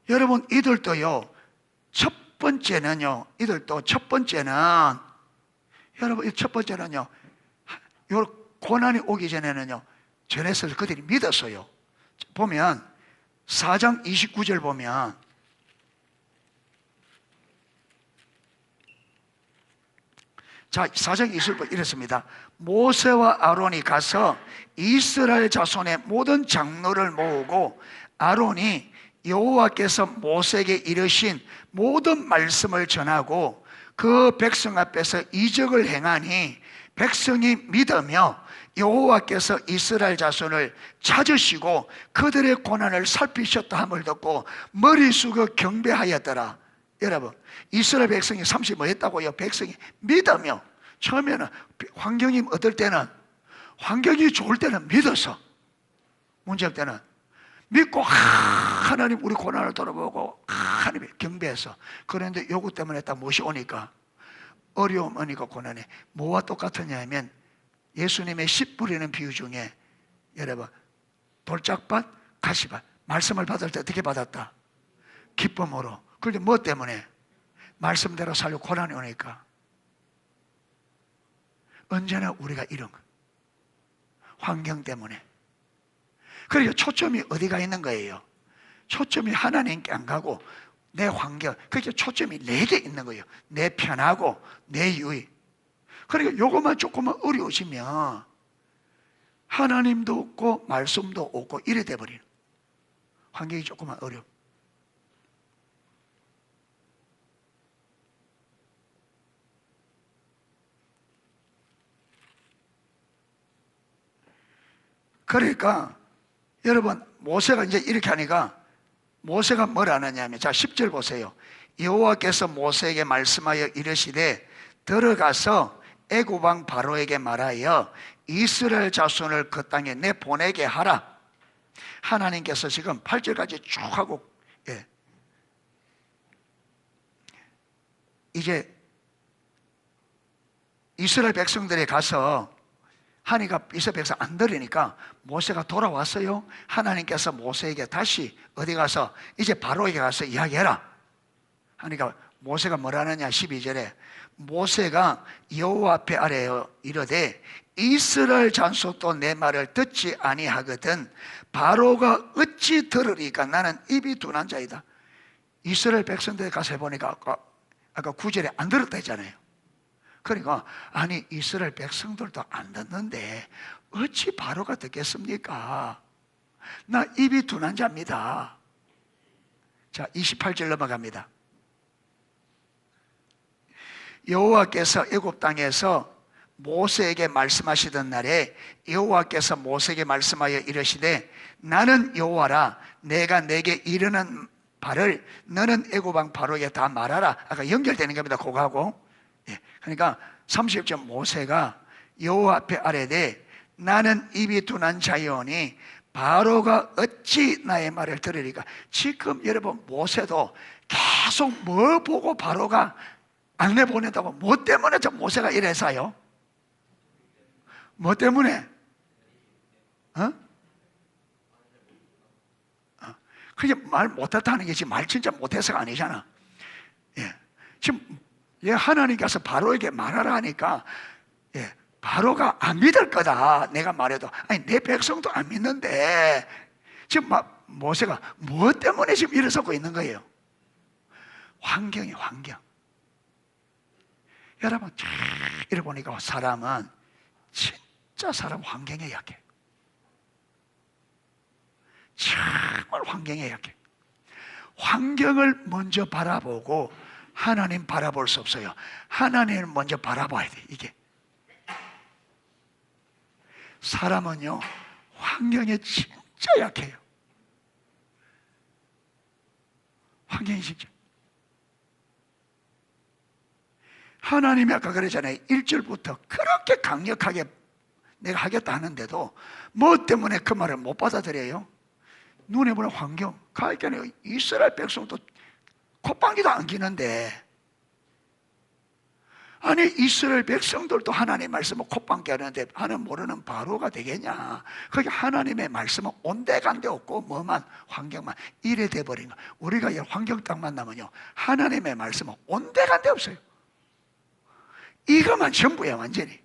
여러분, 이들도요, 첫 번째는요, 여러분, 첫 번째는요, 요 고난이 오기 전에는요, 전했을 그들이 믿었어요. 보면 4장 29절 보면, 자, 4장 20절 이렇습니다. 모세와 아론이 가서 이스라엘 자손의 모든 장로를 모으고 아론이 여호와께서 모세에게 이르신 모든 말씀을 전하고 그 백성 앞에서 이적을 행하니 백성이 믿으며 여호와께서 이스라엘 자손을 찾으시고 그들의 고난을 살피셨다 함을 듣고 머리 숙여 경배하였더라. 여러분, 이스라엘 백성이 30 뭐 했다고요? 백성이 믿으며, 처음에는 환경이 어떨 때는, 환경이 좋을 때는 믿어서, 문제일 때는 믿고 하나님 우리 고난을 돌아보고 하나님 경배해서. 그런데 요구 때문에 딱 무엇이 오니까, 어려움 오니까 고난에 뭐와 똑같으냐 하면 예수님의 씨 뿌리는 비유 중에, 여러분, 돌짝밭, 가시밭, 말씀을 받을 때 어떻게 받았다? 기쁨으로. 그런데 뭐 때문에? 말씀대로 살려고 고난이 오니까. 언제나 우리가 이런 거, 환경 때문에. 그러니까 초점이 어디가 있는 거예요? 초점이 하나님께 안 가고 내 환경, 그러니까 초점이 내게 있는 거예요. 내 편하고 내 유익. 그러니까 요것만 조금만 어려우시면 하나님도 없고 말씀도 없고 이래 돼버리는, 환경이 조금만 어려워. 그러니까 여러분, 모세가 이제 이렇게 하니까 모세가 뭘 안 하냐면, 자 10절 보세요. 여호와께서 모세에게 말씀하여 이르시되 들어가서 애굽 왕 바로에게 말하여 이스라엘 자손을 그 땅에 내보내게 하라. 하나님께서 지금 8절까지 쭉 하고, 이제 이스라엘 백성들이 가서 하니까 이스라엘 백성 안 들으니까 모세가 돌아왔어요. 하나님께서 모세에게 다시 어디 가서 이제 바로에게 가서 이야기해라 하니까 모세가 뭐라느냐. 12절에 모세가 여호와 앞에 아래여 이르되 이스라엘 잔속도 내 말을 듣지 아니하거든 바로가 어찌 들으리까. 나는 입이 둔한 자이다. 이스라엘 백성들에 가서 해보니까 아까 9절에 안 들었다 했잖아요. 그러니까 아니 이스라엘 백성들도 안 듣는데 어찌 바로가 듣겠습니까? 나 입이 둔한 자입니다. 자 28절 넘어갑니다. 여호와께서 애굽 땅에서 모세에게 말씀하시던 날에 여호와께서 모세에게 말씀하여 이르시되 나는 여호와라. 내가 내게 이르는 바를 너는 애굽 왕 바로에게 다 말하라. 아까 연결되는 겁니다. 그거하고. 그러니까 30절 모세가 여호와 앞에 아뢰되 나는 입이 둔한 자이오니 바로가 어찌 나의 말을 들으리까. 지금 여러분 모세도 계속 뭘 보고 바로가 안 내보낸다고. 뭐 때문에 저 모세가 이래서요? 뭐 때문에? 그게 말 못했다는 게 지금 말 진짜 못해서가 아니잖아. 지금 하나님께서 바로에게 말하라 하니까 바로가 안 믿을 거다. 내가 말해도. 아니 내 백성도 안 믿는데 지금 모세가 뭐 때문에 지금 일어서고 있는 거예요? 환경이 환경. 여러분 이래 보니까 사람은 진짜 사람 환경에 약해. 정말 환경에 약해. 환경을 먼저 바라보고 하나님 바라볼 수 없어요. 하나님을 먼저 바라봐야 돼. 이게 사람은요 환경에 진짜 약해요. 환경이 진짜. 하나님이 아까 그랬잖아요. 1절부터 그렇게 강력하게 내가 하겠다 하는데도 뭐 때문에 그 말을 못 받아들여요? 눈에 보는 환경. 그러니까 이스라엘 백성도 콧방귀도 안 끼는데 아니 이스라엘 백성들도 하나님의 말씀을 콧방귀 하는데 하는 모르는 바로가 되겠냐. 거기 하나님의 말씀은 온데간데 없고 뭐만 환경만 이래 돼버린 거. 우리가 이 환경 딱 만나면요 하나님의 말씀은 온데간데 없어요. 이것만 전부야. 완전히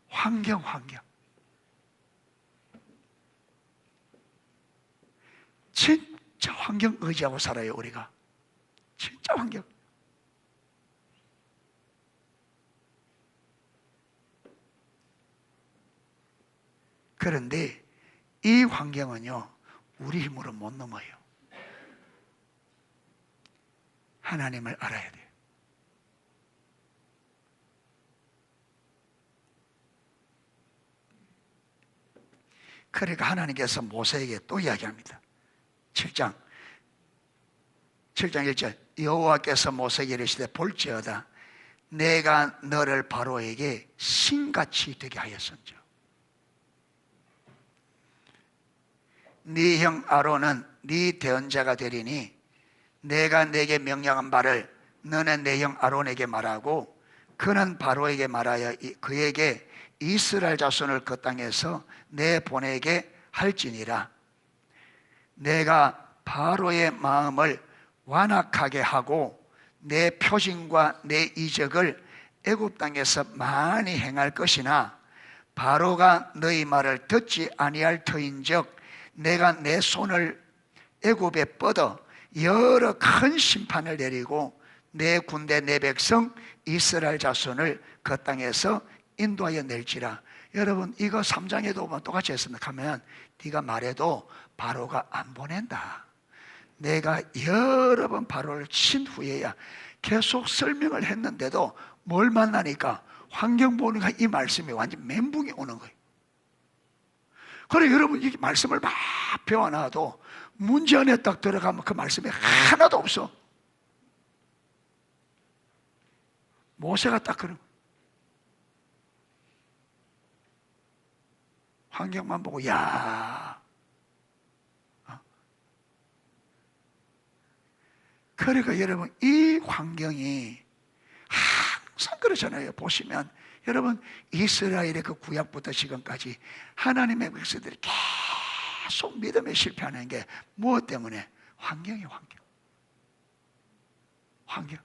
환경 진짜 환경 의지하고 살아요. 우리가 진짜 환경. 그런데 이 환경은요 우리 힘으로 못 넘어요. 하나님을 알아야 돼요. 그러니까 하나님께서 모세에게 또 이야기합니다. 7장 1절 여호와께서 모세에게 이르시되 볼지어다 내가 너를 바로에게 신같이 되게 하였은즉 네 형 아론은 네 대언자가 되리니 내가 내게 명령한 바를 너는 내 형 아론에게 말하고 그는 바로에게 말하여 그에게 이스라엘 자손을 그 땅에서 내보내게 할지니라. 내가 바로의 마음을 완악하게 하고 내 표징과 내 이적을 애굽 땅에서 많이 행할 것이나 바로가 너희 말을 듣지 아니할 터인즉 내가 내 손을 애굽에 뻗어 여러 큰 심판을 내리고 내 군대 내 백성 이스라엘 자손을 그 땅에서 인도하여 낼지라. 여러분 이거 3장에도 보면 똑같이 했습니다. 하면 네가 말해도 바로가 안 보낸다. 내가 여러 번 바로를 친 후에야 계속 설명을 했는데도 뭘 만나니까 환경 보니까 이 말씀이 완전 멘붕이 오는 거예요. 그래 여러분 이 말씀을 막 배워놔도 문제 안에 딱 들어가면 그 말씀이 하나도 없어. 모세가 딱 그런 거예요. 환경만 보고 야 그러니까 여러분 이 환경이 항상 그렇잖아요. 보시면 여러분 이스라엘의 그 구약부터 지금까지 하나님의 백성들이 계속 믿음에 실패하는 게 무엇 때문에? 환경이 환경.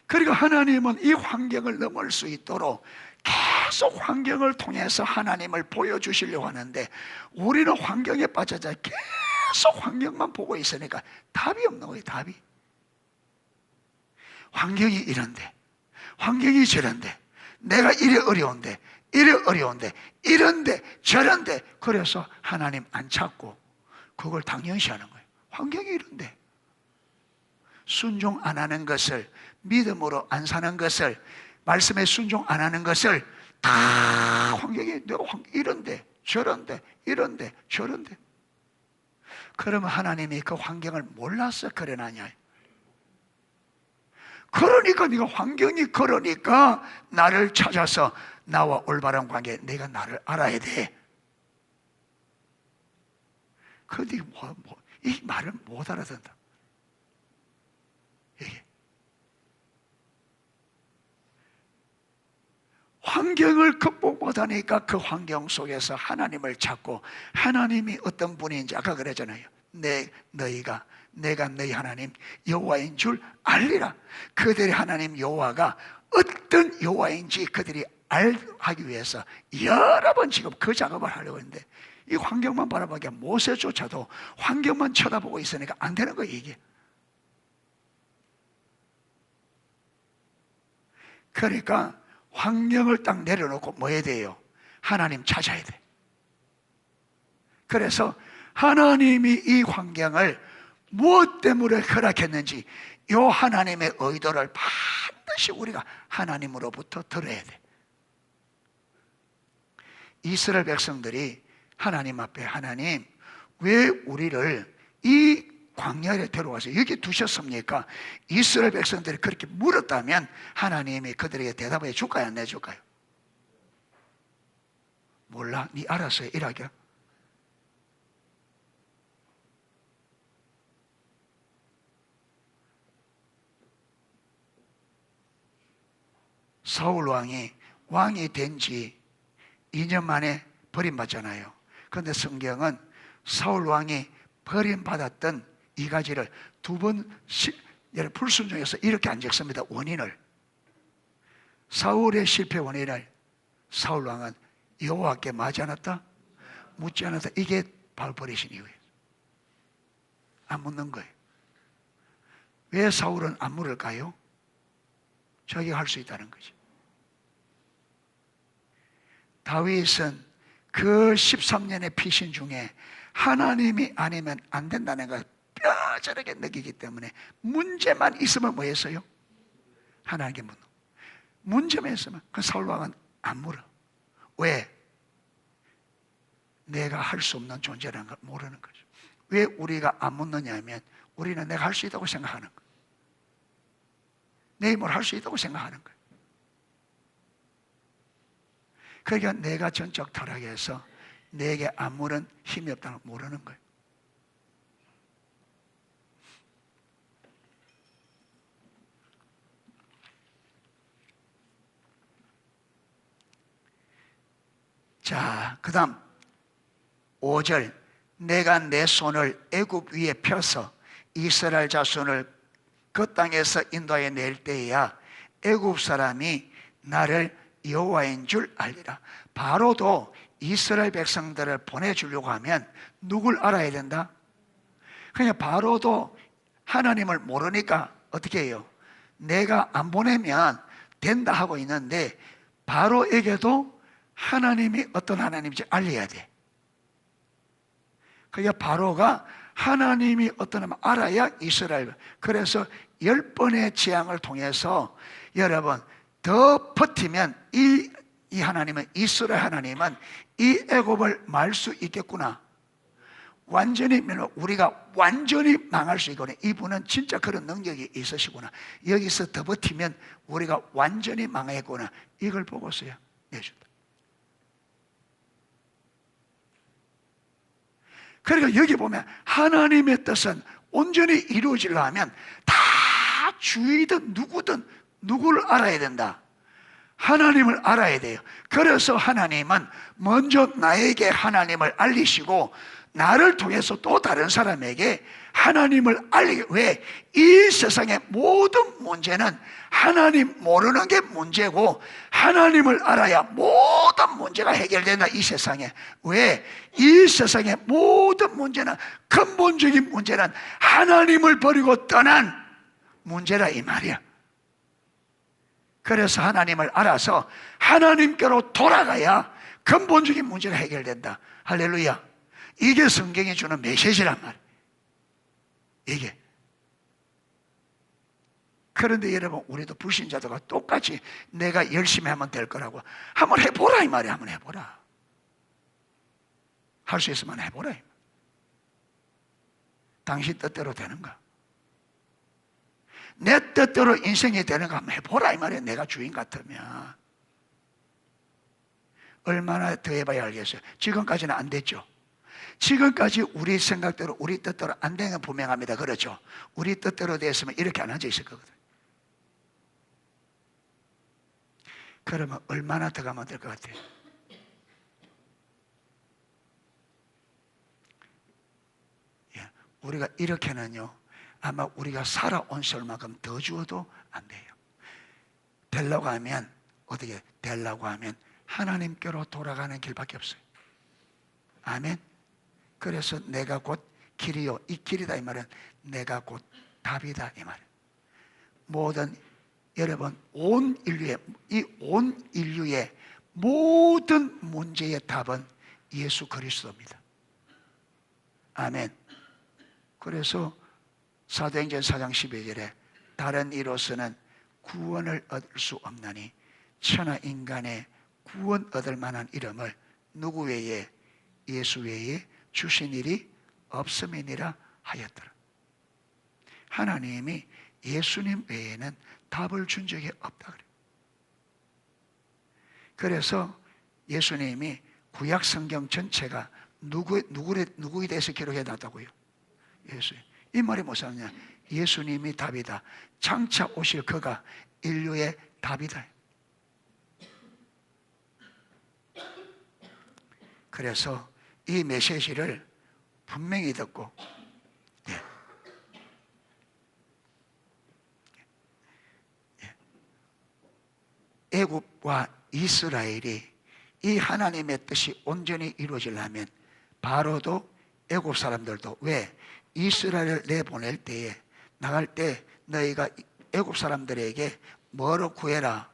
그러니까 하나님은 이 환경을 넘을 수 있도록 계속 환경을 통해서 하나님을 보여주시려고 하는데 우리는 환경에 빠져서 계속 환경만 보고 있으니까 답이 없는 거예요. 답이. 환경이 이런데 환경이 저런데 내가 이래 어려운데 이런데 저런데 그래서 하나님 안 찾고 그걸 당연시하는 거예요. 환경이 이런데 순종 안 하는 것을 믿음으로 안 사는 것을 말씀에 순종 안 하는 것을 다 환경이 내가 이런데 저런데 이런데 저런데 그러면 하나님이 그 환경을 몰라서 그러나냐. 그러니까 네가 환경이 그러니까 나를 찾아서 나와 올바른 관계 네가 나를 알아야 돼. 그런데 이 말을 못 알아듣는다. 이게 환경을 극복 못하니까 그 환경 속에서 하나님을 찾고 하나님이 어떤 분인지 아까 그랬잖아요. 내가 너희 하나님 여호와인 줄 알리라. 그들의 하나님 여호와가 어떤 여호와인지 그들이 하기 위해서 여러 번 지금 그 작업을 하려고 했는데 이 환경만 바라보기에 모세조차도 환경만 쳐다보고 있으니까 안 되는 거예요. 이게 그러니까 환경을 딱 내려놓고 뭐 해야 돼요? 하나님 찾아야 돼. 그래서 하나님이 이 환경을 무엇 때문에 허락했는지 이 하나님의 의도를 반드시 우리가 하나님으로부터 들어야 돼. 이스라엘 백성들이 하나님 앞에 하나님 왜 우리를 이 광야에 데려와서 여기 두셨습니까? 이스라엘 백성들이 그렇게 물었다면 하나님이 그들에게 대답해 줄까요? 안 내줄까요? 몰라. 네 알아서 일하게. 사울 왕이 된 지 2년 만에 버림받잖아요. 그런데 성경은 사울 왕이 버림받았던 이 가지를 두 번 불순종해서 이렇게 안 적습니다. 원인을. 사울의 실패 원인을 사울 왕은 여호와께 맞지 않았다? 묻지 않았다. 이게 바로 버리신 이유예요. 안 묻는 거예요. 왜 사울은 안 물을까요? 자기가 할 수 있다는 거죠. 다윗은 그 13년의 피신 중에 하나님이 아니면 안 된다는 걸 뼈저리게 느끼기 때문에 문제만 있으면 뭐 했어요? 하나님께 묻는. 문제만 있으면 그 사울 왕은 안 물어. 왜? 내가 할 수 없는 존재라는 걸 모르는 거죠. 왜 우리가 안 묻느냐 하면 우리는 내가 할 수 있다고 생각하는 거예요. 내 힘으로 할 수 있다고 생각하는 거예요. 그러니까 내가 전적 타락해서 내게 아무런 힘이 없다는 걸 모르는 거예요. 자, 그 다음 5절. 내가 내 손을 애굽 위에 펴서 이스라엘 자손을 그 땅에서 인도하여 낼 때에야 애굽 사람이 나를 여호와인 줄 알리라. 바로도 이스라엘 백성들을 보내주려고 하면 누굴 알아야 된다? 그냥 바로도 하나님을 모르니까 어떻게 해요? 내가 안 보내면 된다 하고 있는데 바로에게도 하나님이 어떤 하나님인지 알려야 돼. 그러니까 바로가 하나님이 어떤 하나님 알아야 이스라엘. 그래서 10번의 재앙을 통해서 여러분 더 버티면 이 하나님은, 이스라엘 하나님은 이 애굽을 말 수 있겠구나. 완전히 우리가 완전히 망할 수 있거든요. 이분은 진짜 그런 능력이 있으시구나. 여기서 더 버티면 우리가 완전히 망하겠구나. 이걸 보고서야 내준다. 그러니까 여기 보면 하나님의 뜻은 온전히 이루어지려면 다 주의든 누구든 누구를 알아야 된다. 하나님을 알아야 돼요. 그래서 하나님은 먼저 나에게 하나님을 알리시고 나를 통해서 또 다른 사람에게 하나님을 알리게. 왜? 이 세상의 모든 문제는 하나님 모르는 게 문제고 하나님을 알아야 모든 문제가 해결된다. 이 세상에. 왜? 이 세상의 모든 문제는, 근본적인 문제는 하나님을 버리고 떠난 문제라 이 말이야. 그래서 하나님을 알아서 하나님께로 돌아가야 근본적인 문제가 해결된다. 할렐루야. 이게 성경이 주는 메시지란 말이에요. 이게. 그런데 여러분, 우리도 불신자들과 똑같이 내가 열심히 하면 될 거라고 한번 해보라 이 말이야. 한번 해보라. 할 수 있으면 해보라. 당신 뜻대로 되는가? 내 뜻대로 인생이 되는가 한번 해보라 이 말이야. 내가 주인 같으면. 얼마나 더 해봐야 알겠어요. 지금까지는 안 됐죠. 지금까지 우리 생각대로 우리 뜻대로 안 되는 건 분명합니다. 그렇죠? 우리 뜻대로 됐으면 이렇게 안 앉아 있을 거거든. 그러면 얼마나 더 가면 될 것 같아요? 예, 우리가 이렇게는요 아마 우리가 살아온 세월만큼 더 주어도 안 돼요. 되려고 하면 어떻게 되려고 하면 하나님께로 돌아가는 길밖에 없어요. 아멘. 그래서 내가 곧 길이요, 이 길이다 이 말은 내가 곧 답이다 이 말. 모든 여러분 온 인류의 모든 문제의 답은 예수 그리스도입니다. 아멘. 그래서 사도행전 4장 12절에 다른 이로서는 구원을 얻을 수 없나니 천하 인간의 구원 얻을 만한 이름을 누구 외에, 예수 외에 주신 일이 없음이니라 하였더라. 하나님이 예수님 외에는 답을 준 적이 없다 그래요. 그래서 예수님이 구약 성경 전체가 누구에 대해서 기록해 놨다고요? 예수님. 이 말이 무슨 말이냐? 예수님이 답이다. 장차 오실 그가 인류의 답이다. 그래서 이 메시지를 분명히 듣고, 예. 애굽과 이스라엘이 이 하나님의 뜻이 온전히 이루어지려면 바로도 애굽 사람들도, 왜? 이스라엘을 내보낼 때에, 나갈 때 너희가 애굽 사람들에게 뭐로 구해라?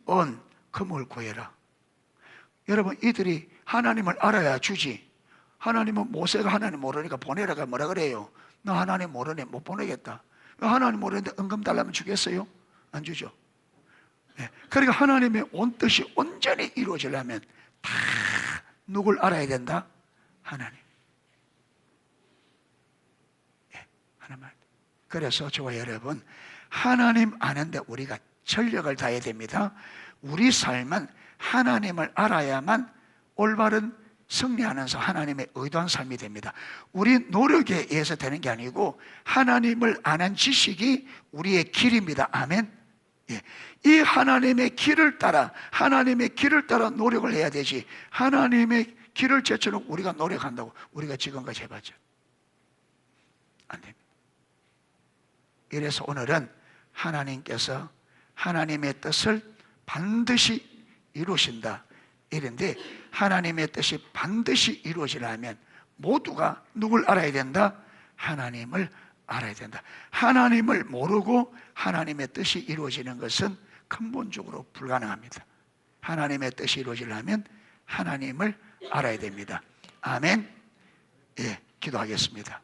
은, 금을 구해라. 여러분, 이들이 하나님을 알아야 주지. 하나님은, 모세가 하나님 모르니까 보내라가 뭐라 그래요? 너 하나님 모르네, 못 보내겠다. 하나님 모르는데 은금 달라면 주겠어요? 안 주죠. 네. 그러니까 하나님의 온 뜻이 온전히 이루어지려면 다 누굴 알아야 된다? 하나님. 네. 하나님. 그래서 저와 여러분, 하나님 아는데 우리가 전력을 다해야 됩니다. 우리 삶은 하나님을 알아야만 올바른 승리하면서 하나님의 의도한 삶이 됩니다. 우리 노력에 의해서 되는 게 아니고 하나님을 아는 지식이 우리의 길입니다. 아멘. 예. 이 하나님의 길을 따라, 하나님의 길을 따라 노력을 해야 되지, 하나님의 길을 제쳐놓고 우리가 노력한다고 우리가 지금까지 해봤죠. 안 됩니다. 이래서 오늘은 하나님께서 하나님의 뜻을 반드시 이루신다 이런데, 하나님의 뜻이 반드시 이루어지려면 모두가 누굴 알아야 된다? 하나님을 알아야 된다. 하나님을 모르고 하나님의 뜻이 이루어지는 것은 근본적으로 불가능합니다. 하나님의 뜻이 이루어지려면 하나님을 알아야 됩니다. 아멘. 예, 기도하겠습니다.